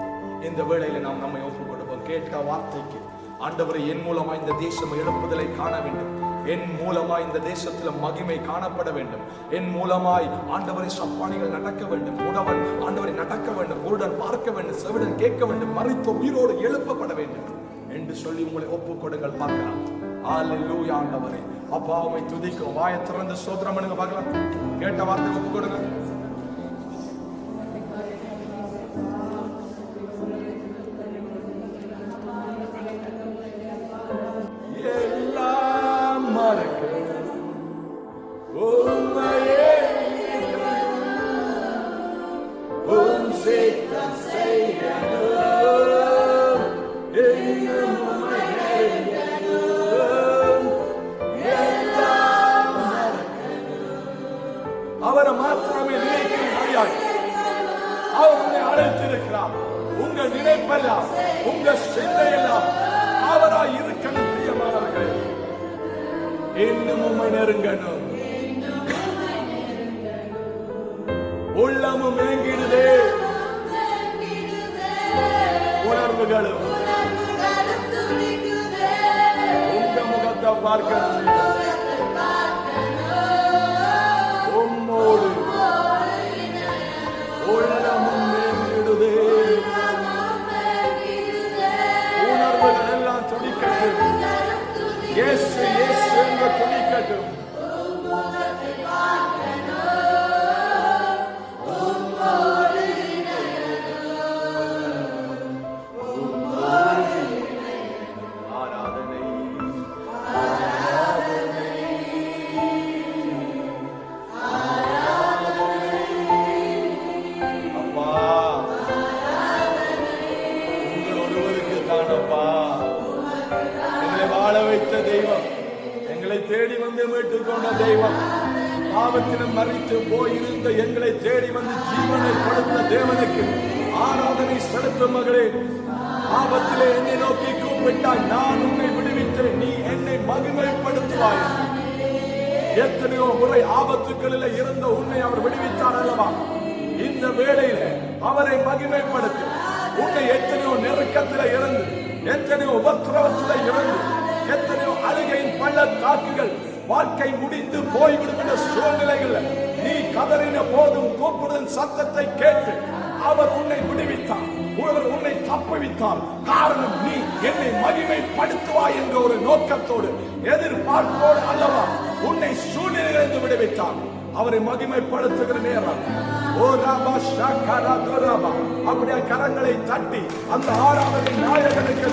இந்த வேளையில நாம் நம்மை ஒப்புக் கொடுப்போம். கேட்க வார்த்தைக்கு ஆண்டவரை, என் மூலமா இந்த தேசம் எழுப்புதலை காண வேண்டும். என் மூலமாய் இந்த தேசத்தில் மகிமை காணப்பட வேண்டும். என் மூலமாய் ஆண்டவரை சப்பானிகள் நடக்க வேண்டும், உடவன் ஆண்டவரை நடக்க வேண்டும், குருடன் பார்க்க வேண்டும், செவிடன் கேட்க வேண்டும், மரித்தோர் உயிரோடு எழுப்பப்பட வேண்டும் என்று சொல்லி உங்களை ஒப்புக் கொடுங்கள். பார்க்கலாம். அல்லேலூயா. ஆண்டவரே அப்பா, உம்மை துதிக்கும். வாயை திறந்து ஸ்தோத்திரம் பண்ணுங்க பார்க்கலாம். கேட்ட வார்த்தை ஒப்புக் கொடுங்க. Yeah. உங்க சிந்தையெல்லாம் அவராய் இருக்கணும். பிரியமானவர்களே, இன்னும் உம்மை நெருங்கணும். உள்ளமும் ஏங்கிடுதே, உணர்வுகளும் உங்க முகத்தை பார்க்கணும். உம்மோடு உள்ளமும் ஏங்கிடுதே, உணர்வுகள் எல்லாம் துடிக்கட்டும். இயேசு இயேசு என்று துடிக்கட்டும். தேடி வந்து மீட்டுக் கொண்ட தெய்வம், பாவத்திலும் மறித்து போயிருந்த எங்களை தேடி வந்து ஜீவனை கொடுத்த தேவனுக்கு ஆராதனை செலுத்தும் மகளே. ஆபத்திலே என்னை நோக்கி கூப்பிட்டாய், நான் உன்னை விடுவித்தேன், நீ என்னை மகிமைப்படுத்துவாய். எத்தனையோ முறை ஆபத்துக்களில் இருந்த உன்னை அவர் விடுவித்தார் அல்லவா? இந்த வேளையில அவரை மகிமைப்படுத்து. உன்னை எத்தனையோ நெருக்கத்தில் இருந்து, எத்தனையோ உபத்திரவத்தில் இருந்து, எத்தனையோ அழுகையின் பள்ளத்தாக்குகள், வாழ்க்கை முடிந்து போய்விடும் என்ற சூழ்நிலைகள் நீ கதறின போதும் கூப்பிடும் சத்தத்தை கேட்டு அவர் உன்னை விடுவித்தார், அவர் உன்னை தப்புவித்தார். காரணம், நீ என்னை மகிமைப்படுத்துவாய் என்ற ஒரு நோக்கத்தோடு எதிர்பார்ப்போடு அல்லவா உன்னை சூழ்நிலையிலிருந்து விடுவித்தார். அவரை மகிமைப்படுத்துகிற நேரம் அப்படியே கரங்களை தட்டி அந்த ஆறாவது நாயகனுக்கு